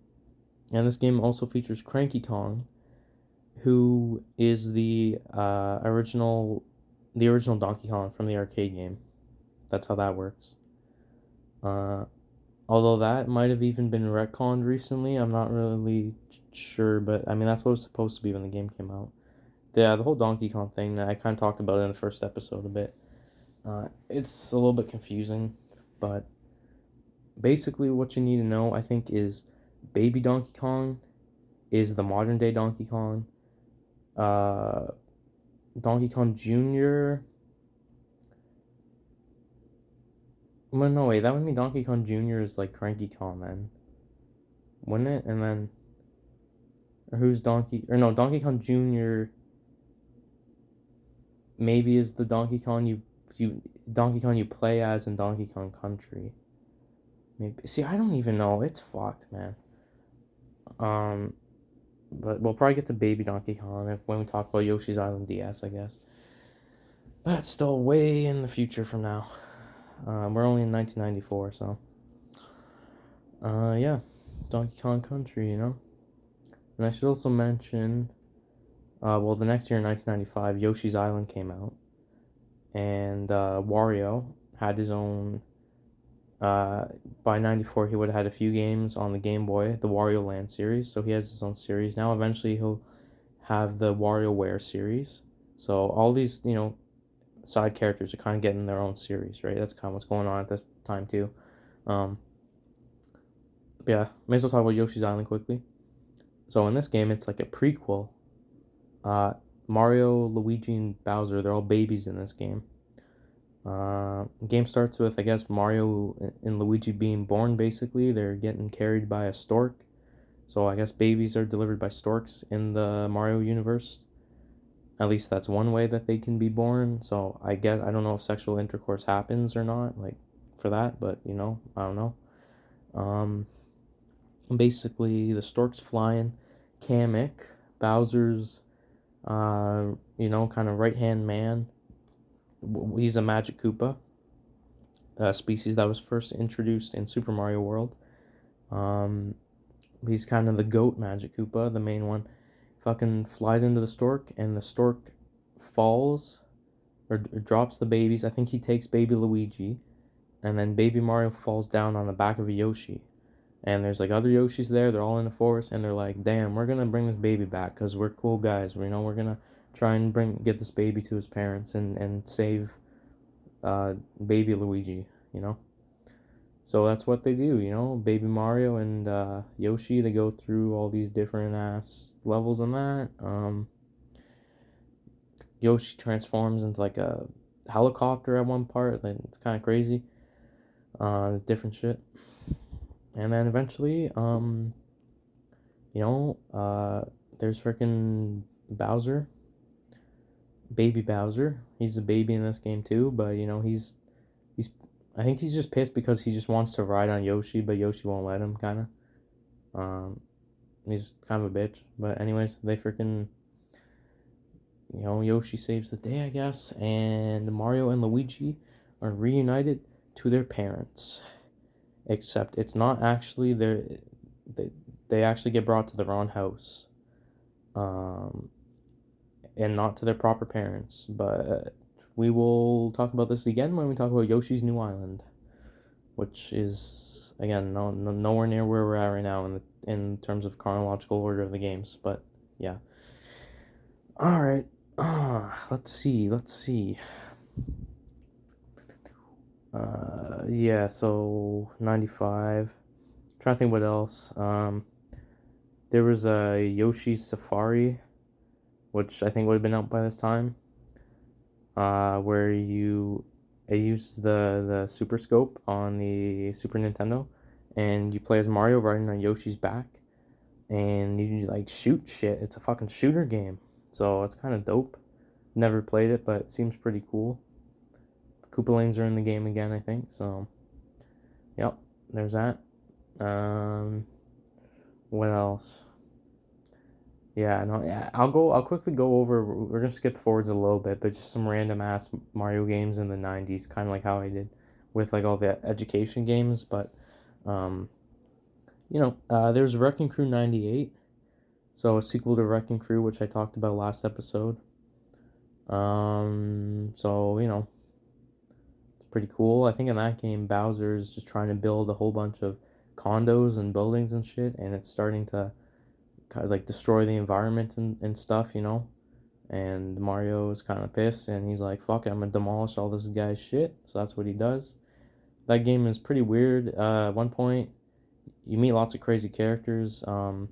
and this game also features Cranky Kong, who is the original Donkey Kong from the arcade game. That's how that works. Uh, Although that might have even been retconned recently, I'm not really sure, but I mean that's what it was supposed to be when the game came out. Yeah, the whole Donkey Kong thing, I kind of talked about it in the first episode a bit. It's a little bit confusing, but basically what you need to know, I think, is Baby Donkey Kong is the modern day Donkey Kong. Uh, Donkey Kong Jr. Well, no, wait, that would mean Donkey Kong Jr. is like Cranky Kong then, wouldn't it? And then, or who's Donkey, or no, Donkey Kong Jr. maybe is the Donkey Kong you play as in Donkey Kong Country. Maybe. See, I don't even know. It's fucked, man. Um, but we'll probably get to Baby Donkey Kong when we talk about Yoshi's Island DS, I guess. That's still way in the future from now. We're only in 1994, so. Yeah, Donkey Kong Country, And I should also mention, well, the next year in 1995, Yoshi's Island came out, and Wario had his own. By 94, he would have had a few games on the Game Boy, the Wario Land series, so he has his own series now. Eventually, he'll have the WarioWare series. So all these, side characters are kind of getting their own series, right? That's kind of what's going on at this time too. Um, yeah, may as well talk about Yoshi's Island quickly. So in this game, it's like a prequel. Uh, Mario, Luigi, and Bowser, they're all babies in this game. Game starts with, I guess, Mario and Luigi being born, basically. They're getting carried by a stork. So I guess babies are delivered by storks in the Mario universe. At least that's one way that they can be born. So I guess, I don't know if sexual intercourse happens or not, like, for that, but, I don't know. Um, Basically, the stork's flying. Kamek, Bowser's, kind of right-hand man. He's a Magic Koopa, a species that was first introduced in Super Mario World. Um, he's kind of the goat Magic Koopa, the main one. Fucking flies into the stork, and the stork falls or drops the babies. I think he takes baby Luigi, and then baby Mario falls down on the back of a Yoshi. And there's like other Yoshis there. They're all in the forest, and they're like, "Damn, we're gonna bring this baby back because we're cool guys. We're gonna try and get this baby to his parents and save baby Luigi." You know. So that's what they do. Baby Mario and Yoshi. They go through all these different ass levels in that. Yoshi transforms into like a helicopter at one part. Then it's kind of crazy. Different shit. And then eventually, there's freaking Bowser, baby Bowser. He's a baby in this game too, but he's I think he's just pissed because he just wants to ride on Yoshi, but Yoshi won't let him, kind of. He's kind of a bitch. But anyways, they freaking, Yoshi saves the day, I guess, and Mario and Luigi are reunited to their parents. Except it's not actually they actually get brought to the wrong house, um, and not to their proper parents. But we will talk about this again when we talk about Yoshi's New Island, which is again nowhere near where we're at right now in terms of chronological order of the games. But yeah, all right. Let's see. Yeah, so 95. Trying to think what else. There was a Yoshi's Safari, which I think would have been out by this time. Where it used the Super Scope on the Super Nintendo, and you play as Mario riding on Yoshi's back, and you like shoot shit. It's a fucking shooter game, so it's kind of dope. Never played it, but it seems pretty cool. Koopa Lanes are in the game again, I think. So, yep, there's that. What else? Yeah, no, yeah. I'll quickly go over. We're gonna skip forwards a little bit, but just some random ass Mario games in the '90s, kind of like how I did with like all the education games. But, um, there's Wrecking Crew '98, so a sequel to Wrecking Crew, which I talked about last episode. So it's pretty cool. I think in that game, Bowser's just trying to build a whole bunch of condos and buildings and shit, and it's starting to kind of like destroy the environment and stuff, and Mario is kind of pissed, and he's like, fuck it, I'm gonna demolish all this guy's shit. So that's what he does. That game is pretty weird. At one point you meet lots of crazy characters. I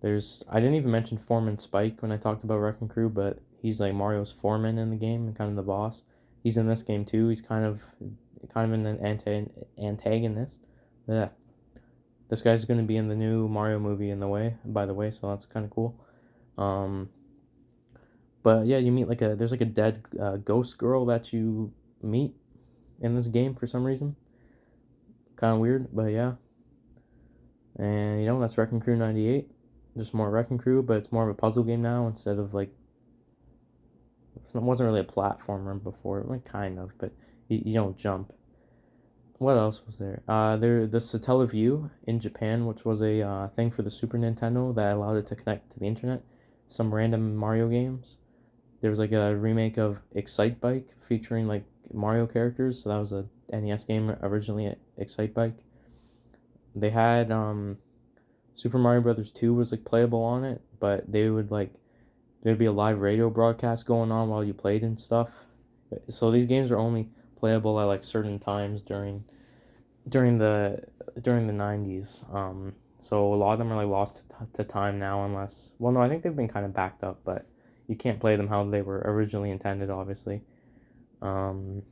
didn't even mention Foreman Spike when I talked about Wrecking Crew, but he's like Mario's foreman in the game and kind of the boss. He's in this game too. He's kind of an antagonist. Yeah, this guy's going to be in the new Mario movie by the way, so that's kind of cool. But yeah, you meet there's like a dead ghost girl that you meet in this game for some reason. Kind of weird, but yeah. And that's Wrecking Crew '98. Just more Wrecking Crew, but it's more of a puzzle game now instead of like. It wasn't really a platformer before, like kind of, but you don't jump. What else was there? The Satellaview in Japan, which was a thing for the Super Nintendo that allowed it to connect to the internet. Some random Mario games. There was like a remake of Excite Bike featuring like Mario characters. So that was a NES game originally. Excite Bike. They had Super Mario Brothers 2 was like playable on it, but there'd be a live radio broadcast going on while you played and stuff. So these games are only playable at like certain times during the during the 90s. So a lot of them are like lost to time now, unless, well, no, I think they've been kind of backed up, but you can't play them how they were originally intended, obviously. Um,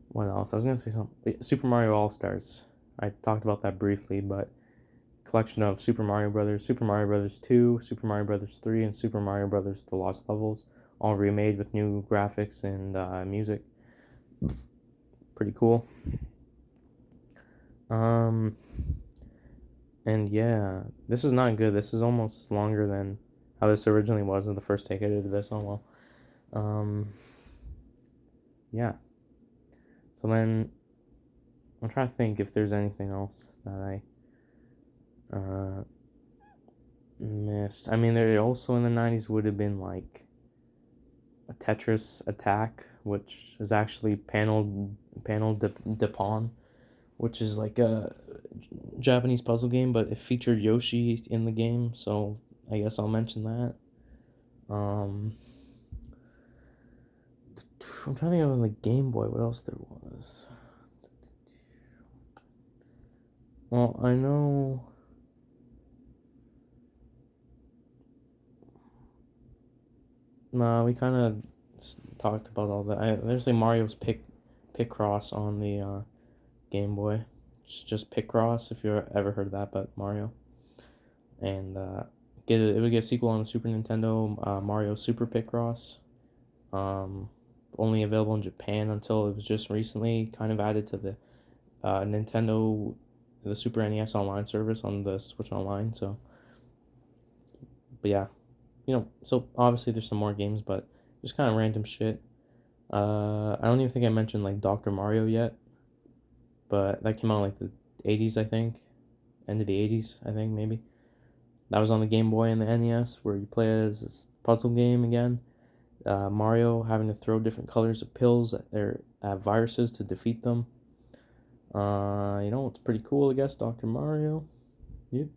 what else? I was gonna say something. Super Mario All Stars. I talked about that briefly, but collection of Super Mario Brothers 2, Super Mario Brothers 3, and Super Mario Brothers The Lost Levels, all remade with new graphics and music. Pretty cool. Um, and yeah, this is not good. This is almost longer than how this originally was in the first take I did of this. Oh well. Um, yeah. So then I'm trying to think if there's anything else that I missed. I mean, there also in the 90s would have been like a Tetris Attack, which is actually Panel de Pon, which is like a Japanese puzzle game, but it featured Yoshi in the game, so I guess I'll mention that. Um, I'm trying to think of on the Game Boy what else there was. Well, I know. Nah, we kind of talked about all that. There's like Mario's Picross on the Game Boy. It's just Picross if you ever heard of that, but Mario. And it would get a sequel on the Super Nintendo, Mario Super Picross. Um, Only available in Japan until it was just recently kind of added to the Nintendo, the Super NES Online service on the Switch Online. So, but yeah, so obviously there's some more games, but just kind of random shit. I don't even think I mentioned like Dr. Mario yet, but that came out in, like the 80s, I think, end of the 80s, I think maybe. That was on the Game Boy and the NES, where you play as this puzzle game again. Mario having to throw different colors of pills at their viruses to defeat them. It's pretty cool, I guess. Dr. Mario. Yep.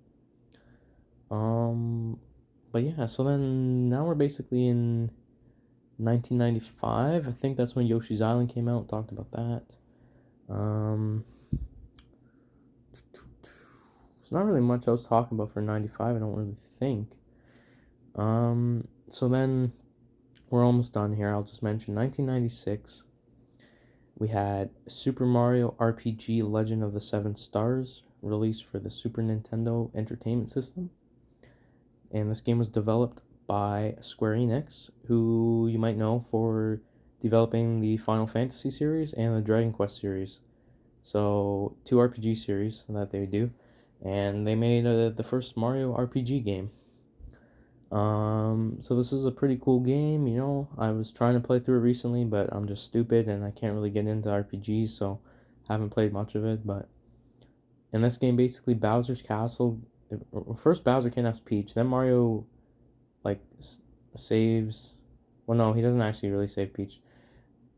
Um, but yeah, so then now we're basically in 1995. I think that's when Yoshi's Island came out. Talked about that. Um, there's not really much else to talk about for 95. I don't really think. So then we're almost done here. I'll just mention 1996. We had Super Mario RPG Legend of the Seven Stars released for the Super Nintendo Entertainment System. And this game was developed by Square Enix, who you might know for developing the Final Fantasy series and the Dragon Quest series. So, two RPG series that they do. And they made the first Mario RPG game. So this is a pretty cool game, I was trying to play through it recently, but I'm just stupid and I can't really get into RPGs, so haven't played much of it, but in this game, basically, Bowser's Castle, first Bowser kidnaps Peach, then Mario, like, saves, well, no, he doesn't actually really save Peach,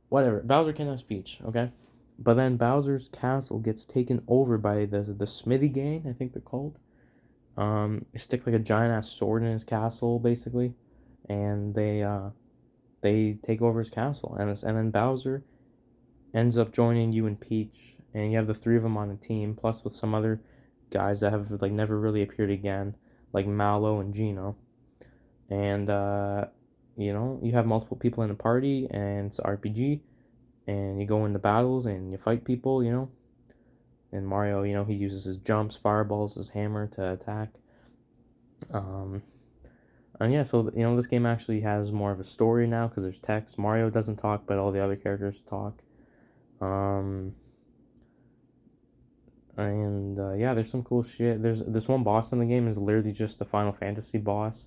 whatever, Bowser kidnaps Peach, okay? But then Bowser's Castle gets taken over by the Smithy Gang, I think they're called. They stick like a giant ass sword in his castle, basically, and they take over his castle, and then Bowser ends up joining you and Peach, and you have the three of them on a team, plus with some other guys that have like never really appeared again, like Mallow and Gino, and you have multiple people in a party, and it's RPG, and you go into battles and you fight people, and Mario, he uses his jumps, fireballs, his hammer to attack. Um, And yeah, so this game actually has more of a story now because there's text. Mario doesn't talk, but all the other characters talk. Um, and yeah, there's some cool shit. There's this one boss in the game is literally just the Final Fantasy boss,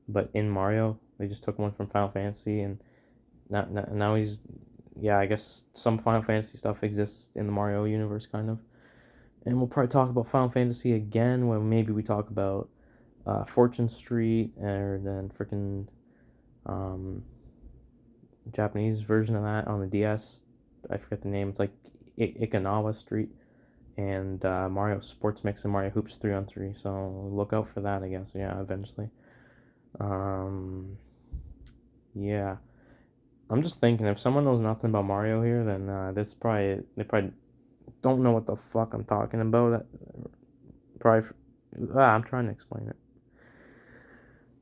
but in Mario, they just took one from Final Fantasy, and now he's, yeah, I guess some Final Fantasy stuff exists in the Mario universe, kind of. And we'll probably talk about Final Fantasy again when maybe we talk about Fortune Street, or then freaking um, Japanese version of that on the DS. I forget the name. It's like Ikanawa Street, and Mario Sports Mix and Mario Hoops 3-on-3. So look out for that, I guess. Yeah, eventually. Um, yeah. I'm just thinking if someone knows nothing about Mario here, then this probably they probably don't know what the fuck I'm talking about. Probably, I'm trying to explain it.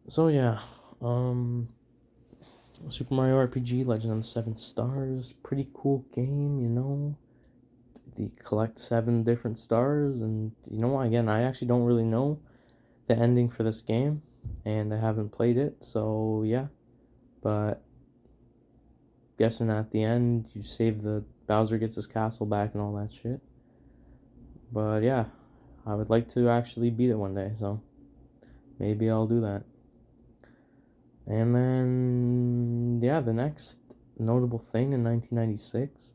So yeah, um, Super Mario RPG: Legend of the Seven Stars, pretty cool game, you know. You collect 7 different stars, and you know what? Again, I actually don't really know the ending for this game, and I haven't played it, so yeah. But guessing at the end, you save the Bowser gets his castle back and all that shit. But yeah, I would like to actually beat it one day, so maybe I'll do that. And then, yeah, the next notable thing in 1996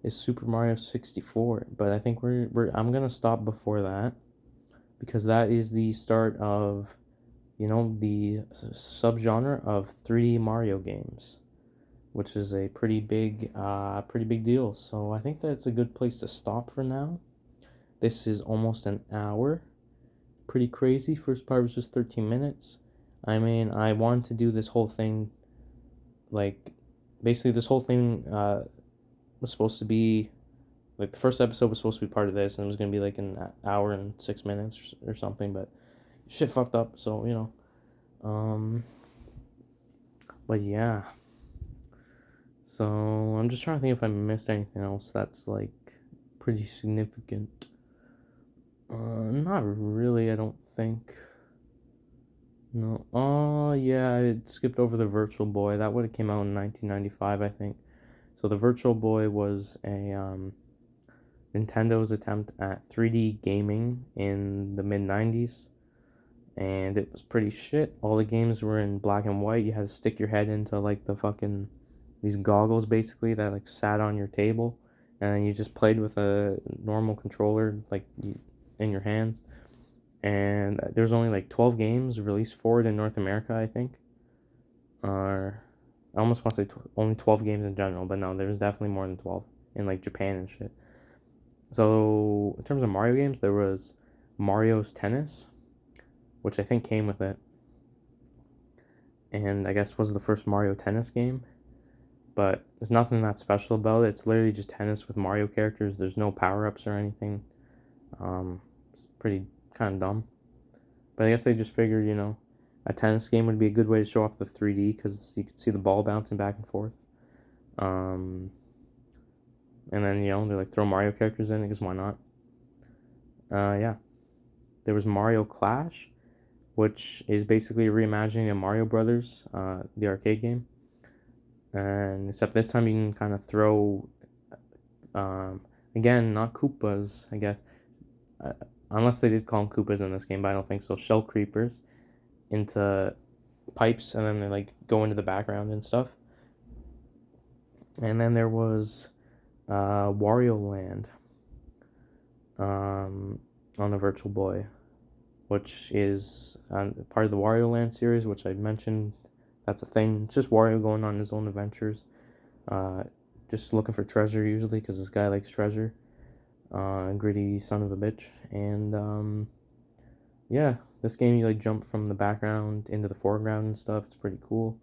is Super Mario 64. But I think I'm gonna stop before that because that is the start of, you know, the subgenre of 3D Mario games, which is a pretty big deal. So I think that's a good place to stop for now. This is almost an hour. Pretty crazy. First part was just 13 minutes. I mean, I wanted to do this whole thing, like, basically, this whole thing was supposed to be, like, the first episode was supposed to be part of this, and it was going to be, like, an hour and 6 minutes or something, but shit fucked up, so, you know. But yeah. So, I'm just trying to think if I missed anything else that's, like, pretty significant. Not really, I don't think. No. Oh, yeah, I skipped over the Virtual Boy. That would have came out in 1995, I think. So the Virtual Boy was a Nintendo's attempt at 3D gaming in the mid 90s, and it was pretty shit. All the games were in black and white. You had to stick your head into like the fucking these goggles basically that like sat on your table, and then you just played with a normal controller in your hands. And there's only like 12 games released for it in North America, I think. Or I almost want to say only 12 games in general, but no, there's definitely more than 12 in like Japan and shit. So in terms of Mario games, there was Mario's Tennis, which I think came with it, and I guess was the first Mario Tennis game. But there's nothing that special about it. It's literally just tennis with Mario characters. There's no power ups or anything. It's pretty kind of dumb. But I guess they just figured, you know, a tennis game would be a good way to show off the 3D because you could see the ball bouncing back and forth. Um, and then, you know, they like throw Mario characters in it because why not? Yeah. There was Mario Clash, which is basically a reimagining of Mario Brothers, the arcade game. And except this time you can kind of throw, um, again, not Koopas, I guess, uh, unless they did call them Koopas in this game, but I don't think so. Shell creepers into pipes, and then they like go into the background and stuff. And then there was Wario Land on the Virtual Boy, which is part of the Wario Land series, which I mentioned. That's a thing. It's just Wario going on his own adventures, uh, just looking for treasure usually because this guy likes treasure. Gritty son of a bitch. And yeah, this game you like jump from the background into the foreground and stuff. It's pretty cool.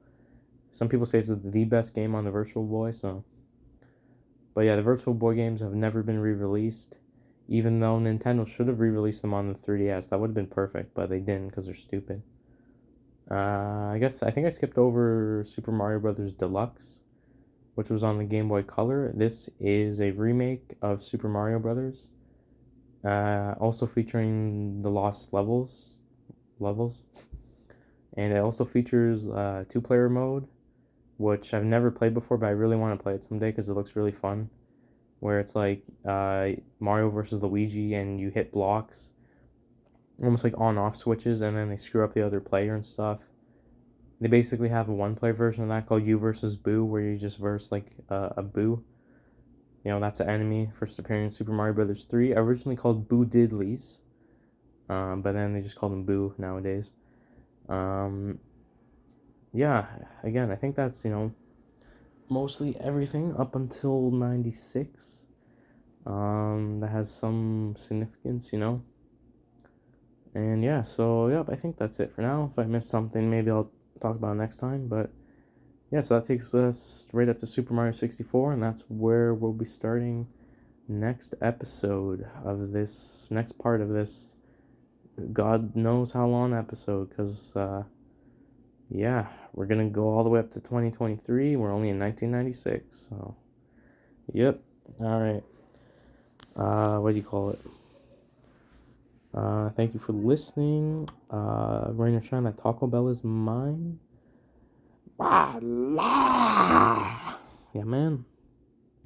Some people say it's the best game on the Virtual Boy. So, but yeah, the Virtual Boy games have never been re-released. Even though Nintendo should have re-released them on the 3DS, that would have been perfect, but they didn't because they're stupid. I think I skipped over Super Mario Brothers Deluxe, which was on the Game Boy Color. This is a remake of Super Mario Brothers, also featuring the Lost levels, and it also features two-player mode, which I've never played before, but I really want to play it someday because it looks really fun. Where it's like Mario versus Luigi, and you hit blocks, almost like on-off switches, and then they screw up the other player and stuff. They basically have a one-player version of that called You versus Boo, where you just verse like a Boo. You know, that's an enemy first appearing in Super Mario Brothers 3, originally called Boo Diddleys, but then they just call them Boo nowadays. Um, yeah, again, I think that's, you know, mostly everything up until 96. That has some significance, you know. And yeah, so yep, I think that's it for now. If I missed something, maybe I'll talk about it next time. But yeah, so that takes us right up to Super Mario 64, and that's where we'll be starting next episode of this, next part of this, God knows how long episode, because, yeah, we're gonna go all the way up to 2023. We're only in 1996, so, yep. All right. What do you call it? Thank you for listening. Rainer Shine, that Taco Bell is mine. Yeah, man.